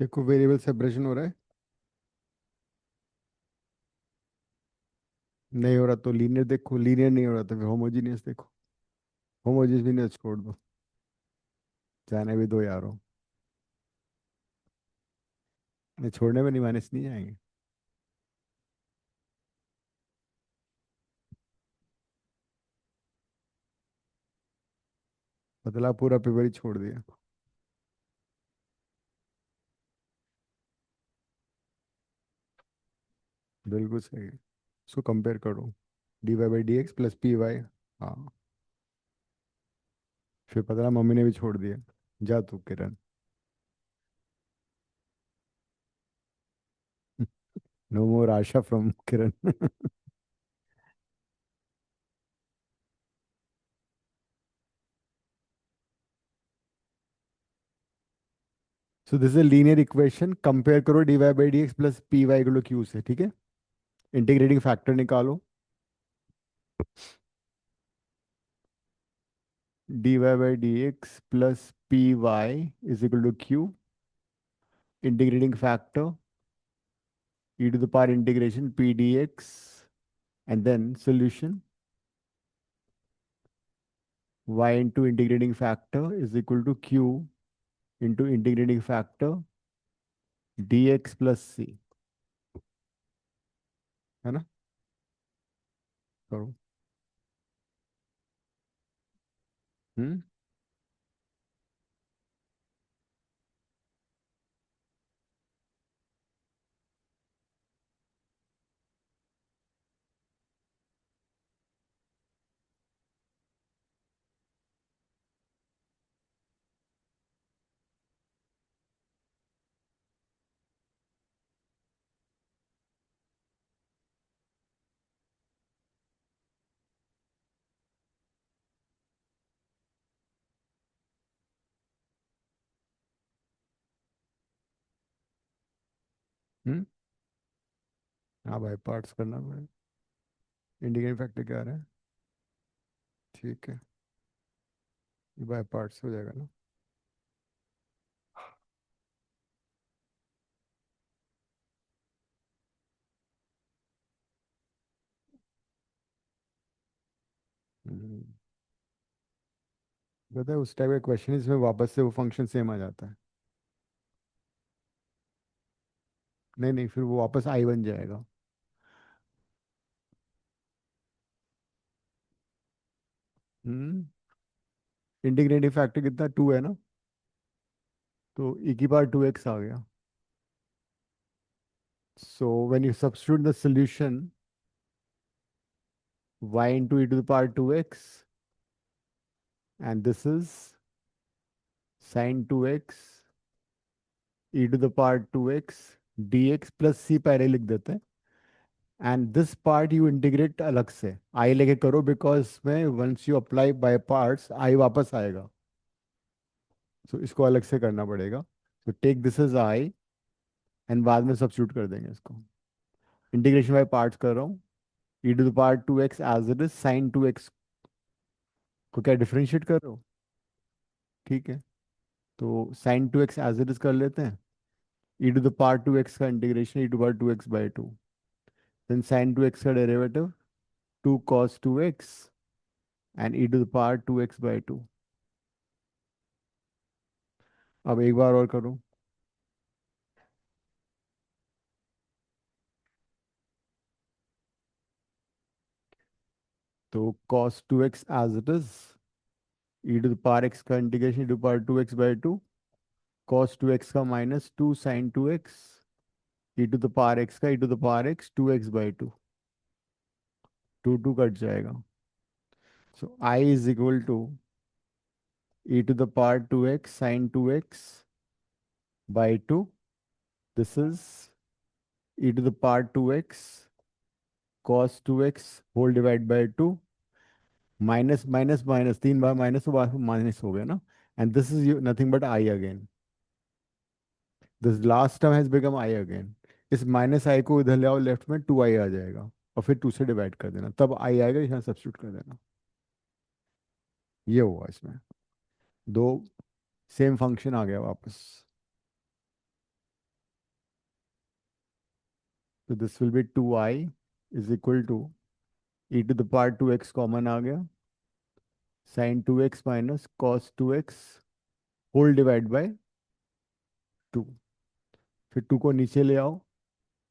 देखो वेरिएबल सेपरेशन हो रहा है, नहीं हो रहा तो लीनियर देखो, लीनियर नहीं हो रहा तो फिर होमोजीनियस देखो। होमोजीनियस छोड़ दो, जाने भी दो यारो। नहीं, छोड़ने में नहीं, माइनस नहीं आएंगे। बदला पूरा पेपर ही छोड़ दिया। बिल्कुल सही है। इसको कंपेयर करो, d y by d x plus p y. हाँ, फिर पता लगा मम्मी ने भी छोड़ दिया। जा तू किरण। नो मोर आशा from Kiran. So this is linear equation, compare करो d y by d x plus p y equal q से, ठीक है। इंटीग्रेटिंग फैक्टर निकालो, d y by d x plus p y is equal to q. Integrating factor e to the power integration p dx, and then solution y into integrating factor is equal to q into integrating factor dx plus c, है ना। करो। हम्म। हम्म। हाँ भाई, parts करना पड़ेगा। Integrating factor क्या आ रहा है? ठीक है, बाय पार्ट्स हो जाएगा ना। हम्म। पता है उस टाइप का क्वेश्चन इसमें वापस से वो फंक्शन सेम आ जाता है। नहीं नहीं, फिर वो वापस आई बन जाएगा। हम्म। इंटीग्रेटिंग फैक्टर कितना, 2 है ना, तो e की पावर 2x आ गया। So when you substitute the solution y into e to the power 2x, and this is sin 2x e to the power 2x dx plus c पहले लिख देते हैं। And this part you integrate अलग से I लेके करो, because में once you apply by parts I वापस आएगा। सो इसको अलग से करना पड़ेगा। So take this is I, एंड बाद में सब्स्टिट्यूट कर देंगे इसको। इंटीग्रेशन बाय पार्ट्स कर रहा हूँ। e to the power 2x as it is sin 2x को क्या डिफरेंशिएट कर रहे हो, ठीक है। तो sin 2x as it is कर लेते हैं। e to the power 2x का integration e to the power 2x by 2, then sin 2x का derivative 2 cos 2x and e to the power 2x by 2। अब एक बार और करो। तो cos 2x as it is, e to the power x का integration e to the power 2x by 2, cos 2x का minus 2 sin 2x, e to the power x का e to the power x 2x by 2, 2 2 cut जाएगा। So I is equal to e to the power 2x sin 2x by 2, this is e to the power 2x cos 2x whole divide by 2, minus minus minus 3 बार minus तो बार minus हो गया ना। And this is nothing but I again, this last term has become I again. इस minus I को इधर ले आओ लेफ्ट में, 2 आई आ जाएगा, और फिर 2 से डिवाइड कर देना, तब आई आएगा, यहाँ सब्स्टिट्यूट कर देना। ये हुआ इसमें, दो सेम फंक्शन आ गया वापस। तो this will be 2i is equal to e to the power 2x common आ गया, sine 2x minus cos 2x whole divide by 2। फिर 2 को नीचे ले आओ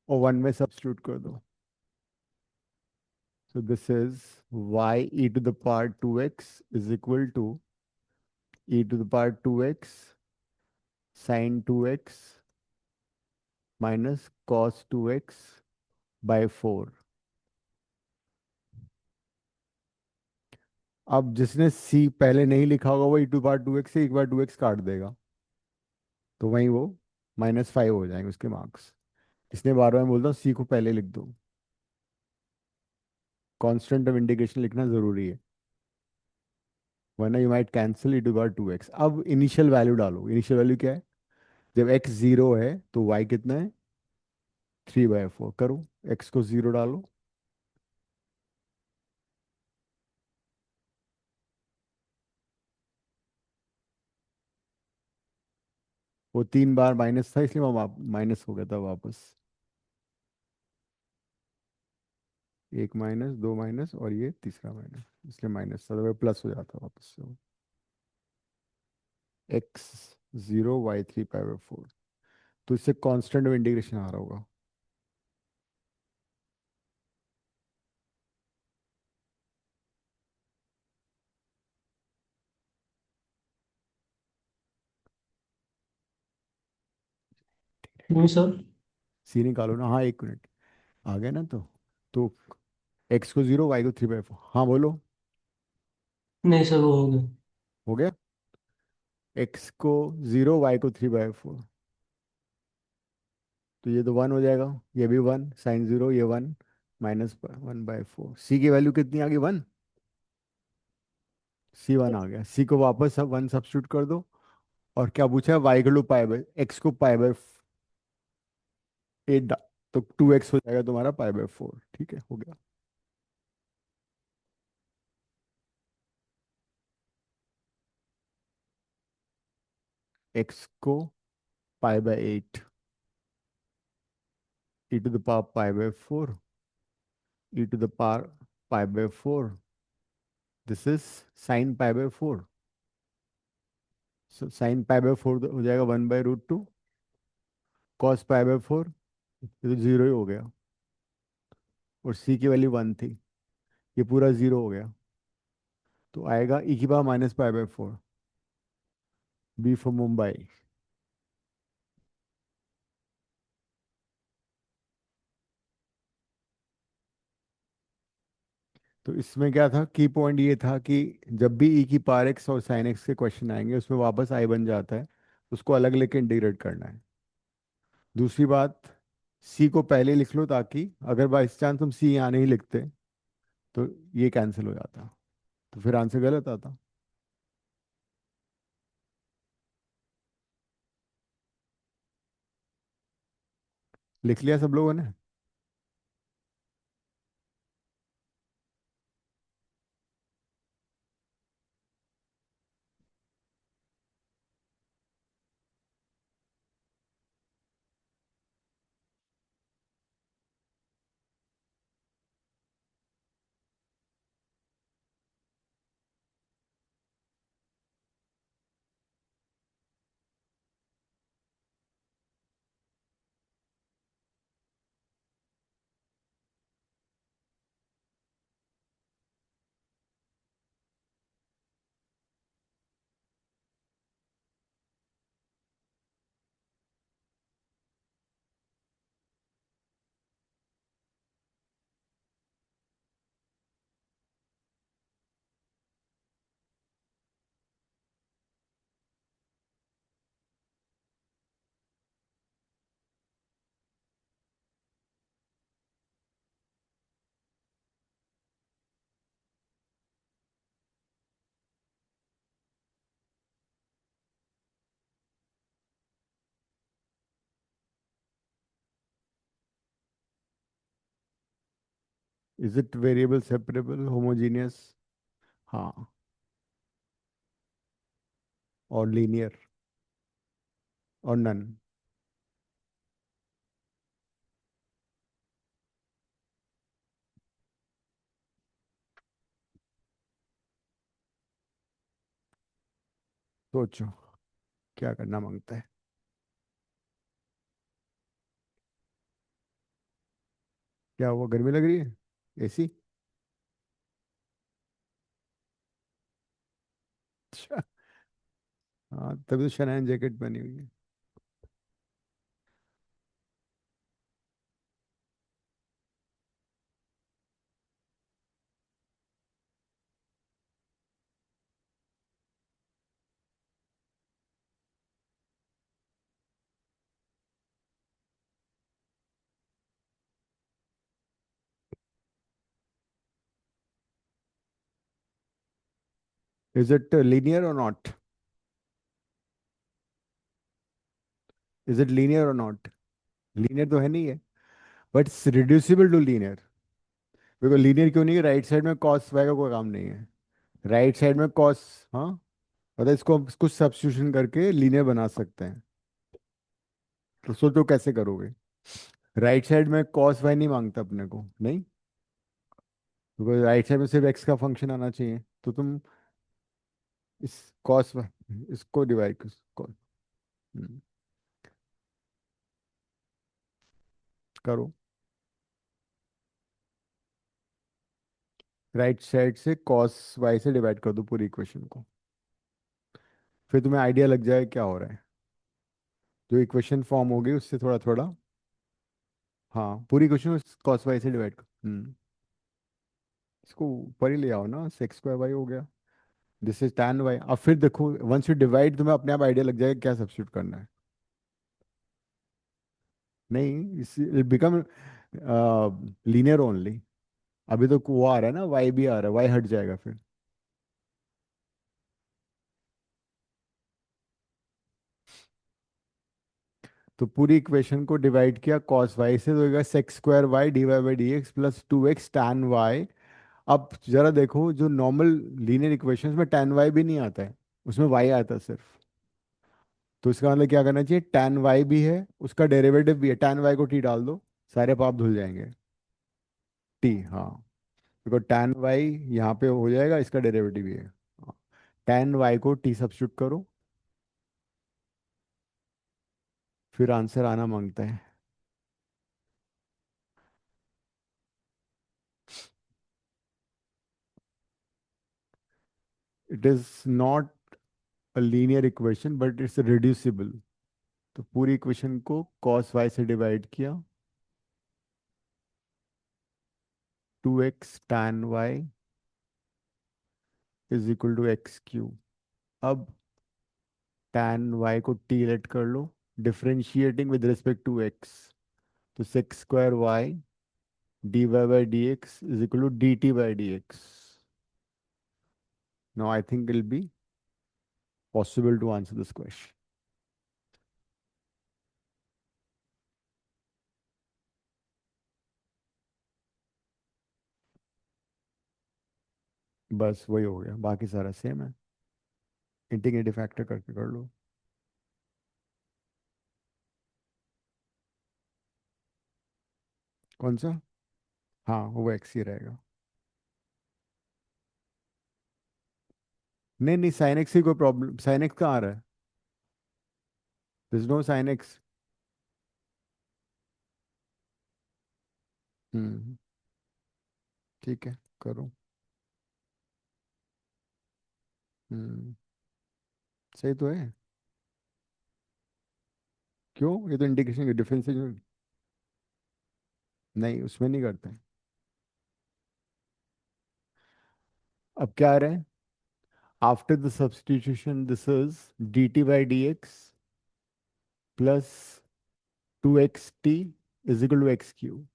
और 1 में सब्स्टिट्यूट कर दो। So this is y e to the power 2x is equal to e to the power 2x sin 2x minus cos 2x by 4। अब जिसने c पहले नहीं लिखा होगा वो e to the power 2x से एक बार 2x काट देगा, तो वहीं वो -5 हो जाएंगे उसके मार्क्स। इसने बार बार बोलता हूँ c को पहले लिख दो, कांस्टेंट ऑफ इंटीग्रेशन लिखना जरूरी है, वरना you might cancel e to the power 2x। अब इनिशियल वैल्यू डालो। इनिशियल वैल्यू क्या है? जब x 0 है तो y कितना है? 3/4। करो, x को 0 डालो, वो 3 बार माइनस था इसलिए वो माइनस हो गया था वापस। एक माइनस, दो माइनस और ये तीसरा माइनस, इसलिए माइनस था, तो वो प्लस हो जाता वापस से। x 0 y 3/4। तो इससे कांस्टेंट ऑफ इंटीग्रेशन आ रहा होगा। नहीं सर। सी निकालो ना। हाँ, एक मिनट, आ गया ना। तो x को 0 y को 3/4। हाँ बोलो। नहीं सर, वो हो गया। हो गया। x को 0 y को 3/4, तो ये तो 1 हो जाएगा, ये भी 1 साइन 0, ये 1 -1/4। सी की वैल्यू कितनी आ गई? 1। C1 आ गया। सी को वापस अब 1 सब्स्टिट्यूट कर दो। और क्या पूछा है? y को पाई बाय x को पाई बाय 8 तो 2x हो जाएगा तुम्हारा पाई बाय 4। ठीक है, हो गया। x को pi by 8 e to the power pi by 4 e to the power pi by 4। This is sine pi by 4। So sine pi by 4 हो जाएगा 1/√2। कॉस पाई बाय 4 ये तो जीरो ही हो गया। और c की वैल्यू 1 थी, ये पूरा जीरो हो गया, तो आएगा e की power minus pi by 4। B for Mumbai. तो इसमें क्या था? की पॉइंट ये था कि जब भी ई की पावर एक्स और साइन एक्स के क्वेश्चन आएंगे उसमें वापस आई बन जाता है, उसको अलग लेके इंटीग्रेट करना है। दूसरी बात, सी को पहले लिख लो ताकि अगर बाई चांस तुम सी यहाँ नहीं लिखते तो ये कैंसिल हो जाता, तो फिर आंसर गलत आता। लिख लिया सब लोगों ने? Is it variable separable homogeneous? हाँ। और लीनियर और नन। सोचो क्या करना मांगता है। क्या हुआ, गर्मी लग रही है? एसी? अच्छा। हाँ तभी तो शनान जैकेट बनी हुई है। इज इट लीनियर और नॉट? इज इट लीनियर और नॉट? लीनियर तो है नहीं है, but reducible to linear. Because linear क्यों नहीं है? राइट साइड में कॉस वाई का कोई काम नहीं है। राइट साइड में कॉस, हाँ, मतलब इसको हम कुछ सब्स्टिट्यूशन करके लीनियर बना सकते हैं। तो सोचो कैसे करोगे। राइट साइड में कॉस वाई नहीं मांगता अपने को, नहीं, बिकॉज राइट साइड में सिर्फ एक्स का फंक्शन आना चाहिए। तो तुम इस कॉस इसको डिवाइड करो। राइट साइड से कॉस वाई से डिवाइड कर दो पूरी इक्वेशन को। फिर तुम्हें आइडिया लग जाए क्या हो रहा है। जो इक्वेशन फॉर्म होगी उससे थोड़ा थोड़ा, हाँ, पूरी इक्वेशन कॉस वाई से डिवाइड कर। इसको ऊपर ही ले आओ ना, सेक्स स्क्वायर वाई हो गया। This is tan y. अब फिर देखो, वंस यू डिवाइड तुम्हें अपने आप आइडिया लग जाएगा क्या सब्स्टिट्यूट करना है। नहीं, इट बिकम लीनियर ओनली। अभी तो वो आ रहा है ना, वाई भी आ रहा है, वाई हट जाएगा फिर। तो पूरी इक्वेशन को डिवाइड किया कॉस वाई से, तो होगा sec square y d y by d x plus 2x tan y. अब जरा देखो, जो नॉर्मल लीनियर इक्वेशंस में tan वाई भी नहीं आता है, उसमें वाई आता है सिर्फ। तो इसका मतलब क्या करना चाहिए, tan वाई भी है, उसका डेरिवेटिव भी है, tan वाई को टी डाल दो, सारे पाप धुल जाएंगे। टी, हाँ, देखो tan वाई यहाँ पे हो जाएगा, इसका डेरिवेटिव भी है। tan वाई को टी सब्स्टिट्यूट करो, फिर आंसर आना मांगता है। It is not a linear equation but it's reducible. तो पूरी इक्वेशन को cos y से डिवाइड किया, 2x tan y is equal to x cube. अब tan y को t लेट कर लो, differentiating with respect to x। तो sec square y d y by d x is equal to d t by d x. Now I think it be possible to answer this question. बस वही हो गया, बाकी सारा same है। Integrative factor करके कर लो। कौन सा? हाँ, वो एक्स ही रहेगा। नहीं नहीं, साइन एक्स की कोई प्रॉब्लम, साइन एक्स कहाँ आ रहा है? This no sine x. Hmm, ठीक है, करो। हम्म, सही तो है। क्यों, ये तो इंटीग्रेशन की डिफरेंशिएशन। नहीं, उसमें नहीं करते। अब क्या आ रहा है, after the substitution this is D t by d x plus 2xt is equal to x cube.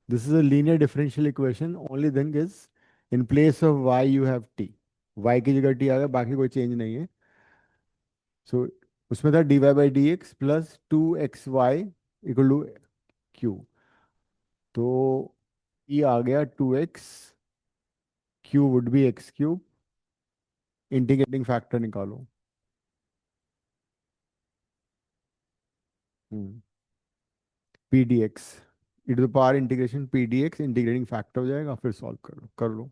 This is a linear differential equation. Only thing is, in place of y you have t. y की जगह t आ गया, बाकी कोई change नहीं है। सो उसमें था dy by d x plus 2xy equal to q. तो ये आ गया 2x q would be x cube. Integrating factor निकालो। P d x, e to the power integration p d x, integrating factor हो जाएगा, फिर सॉल्व कर लो।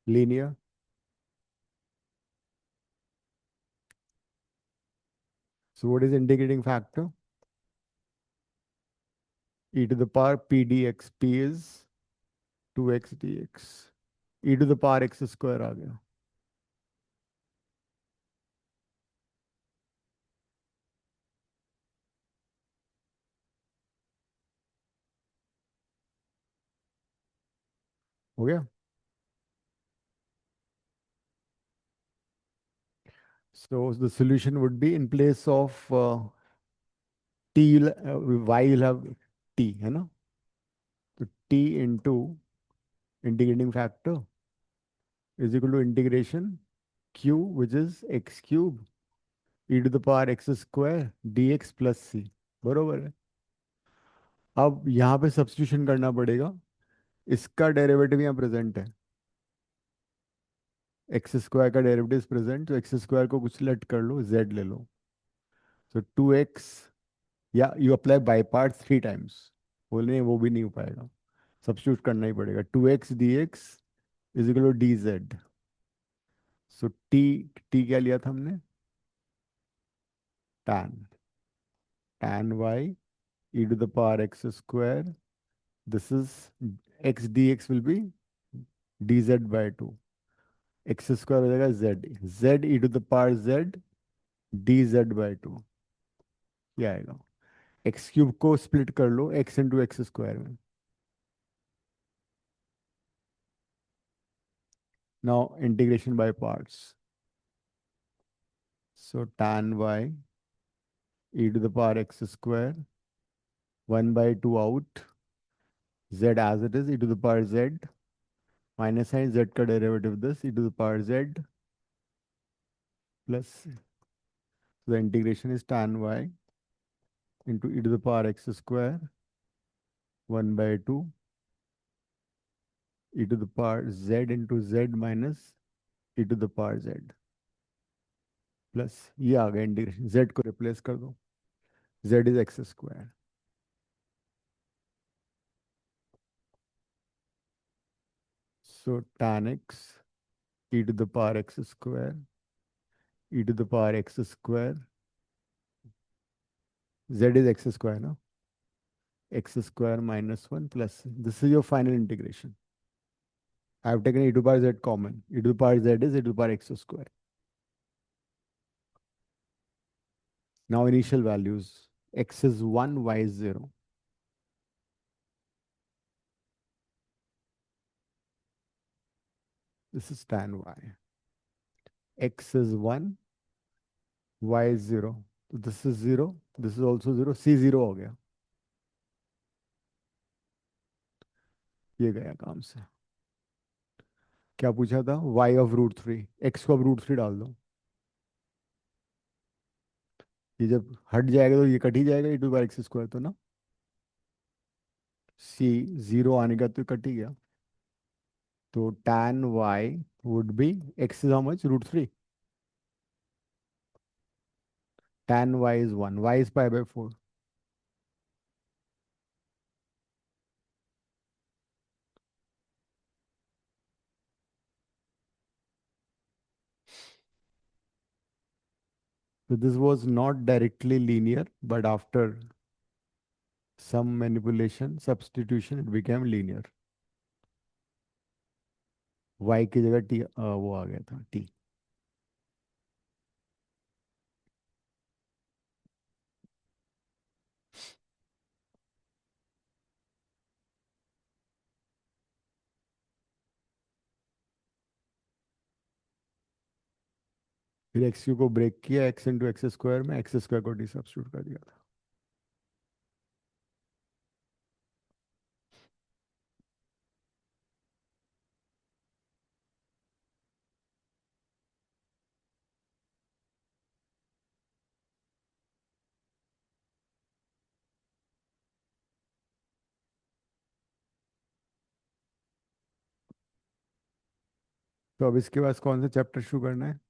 linear. So what is integrating factor? E to the power p dx. P is 2x dx. E to the power x square आ गया. हो गया. So the solution would be in place of t, y will have t, है ना? तो t into integrating factor is equal to integration q, which is x cube e to the power x square dx plus c. बरोबर है. अब यहाँ पे substitution करना पड़ेगा. इसका डेरिवेटिव यहाँ प्रेजेंट है. एक्स स्क्वायर का डेरिवेटिव प्रेजेंट, तो एक्स स्क्वायर को कुछ लेट कर लो, जेड ले लो. तो 2x, या you apply by part 3 times. बोले नहीं, वो भी नहीं हो पाएगा, सब्स्टिट्यूट करना ही पड़ेगा. 2x dx is equal to d z. So t, t क्या लिया था हमने? tan y e to the power x square. This is x dx will be dz by 2. x square हो जाएगा z e to the power z dz by 2. क्या आएगा? X cube को split कर लो x इंटू एक्स स्क्वायर में. Now integration by parts. So tan y e to the power x square, 1 by 2 out, z as it is, e to the power z, माइनस sine z का derivative this, e to the power z plus, the integration is tan y into e to the power x square, 1 by 2, e to the power z into z minus e to the power z plus ये आ गया integration. z को replace कर दो. z is x square. So tan x e to the power x square, e to the power x square, z is x square ना, x square minus 1 plus, this is your final integration. I have taken e to the power z common. E to the power z is e to the power x square. Now initial values, x is 1, y is 0. This is tan y. X is 1, y is 0. So this is 0, this is also 0, c 0 हो गया. ये गया काम से. क्या पूछा था? y of √3. x को अब √3 डाल दो. ये जब हट जाएगा तो ये कट ही जाएगा, e to the power x square तो ना. c 0 आने का तो कट ही गया. तो tan y would be, x is how much? √3. Tan y is 1, y is pi by 4. So this was not directly linear, but after some manipulation, substitution, it became linear. Y की जगह t वो आ गया था t. फिर x Q को break किया, x into x square में, x square को डी सब्स्टिट्यूट कर दिया था. तो अब इसके बाद कौन सा चैप्टर शुरू करना है?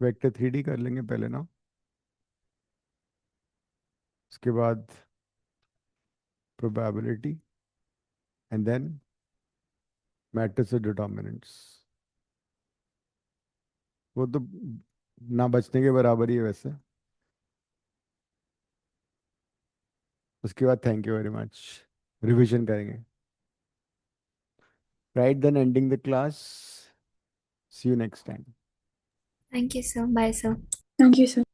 वेक्टर 3D कर लेंगे पहले ना. उसके बाद probability, and then matrix determinants, वो तो ना बचने के बराबर ही है वैसे। उसके बाद thank you very much, revision करेंगे। Right, then ending the class, see you next time. Thank you, sir. Bye, sir. Thank you, sir.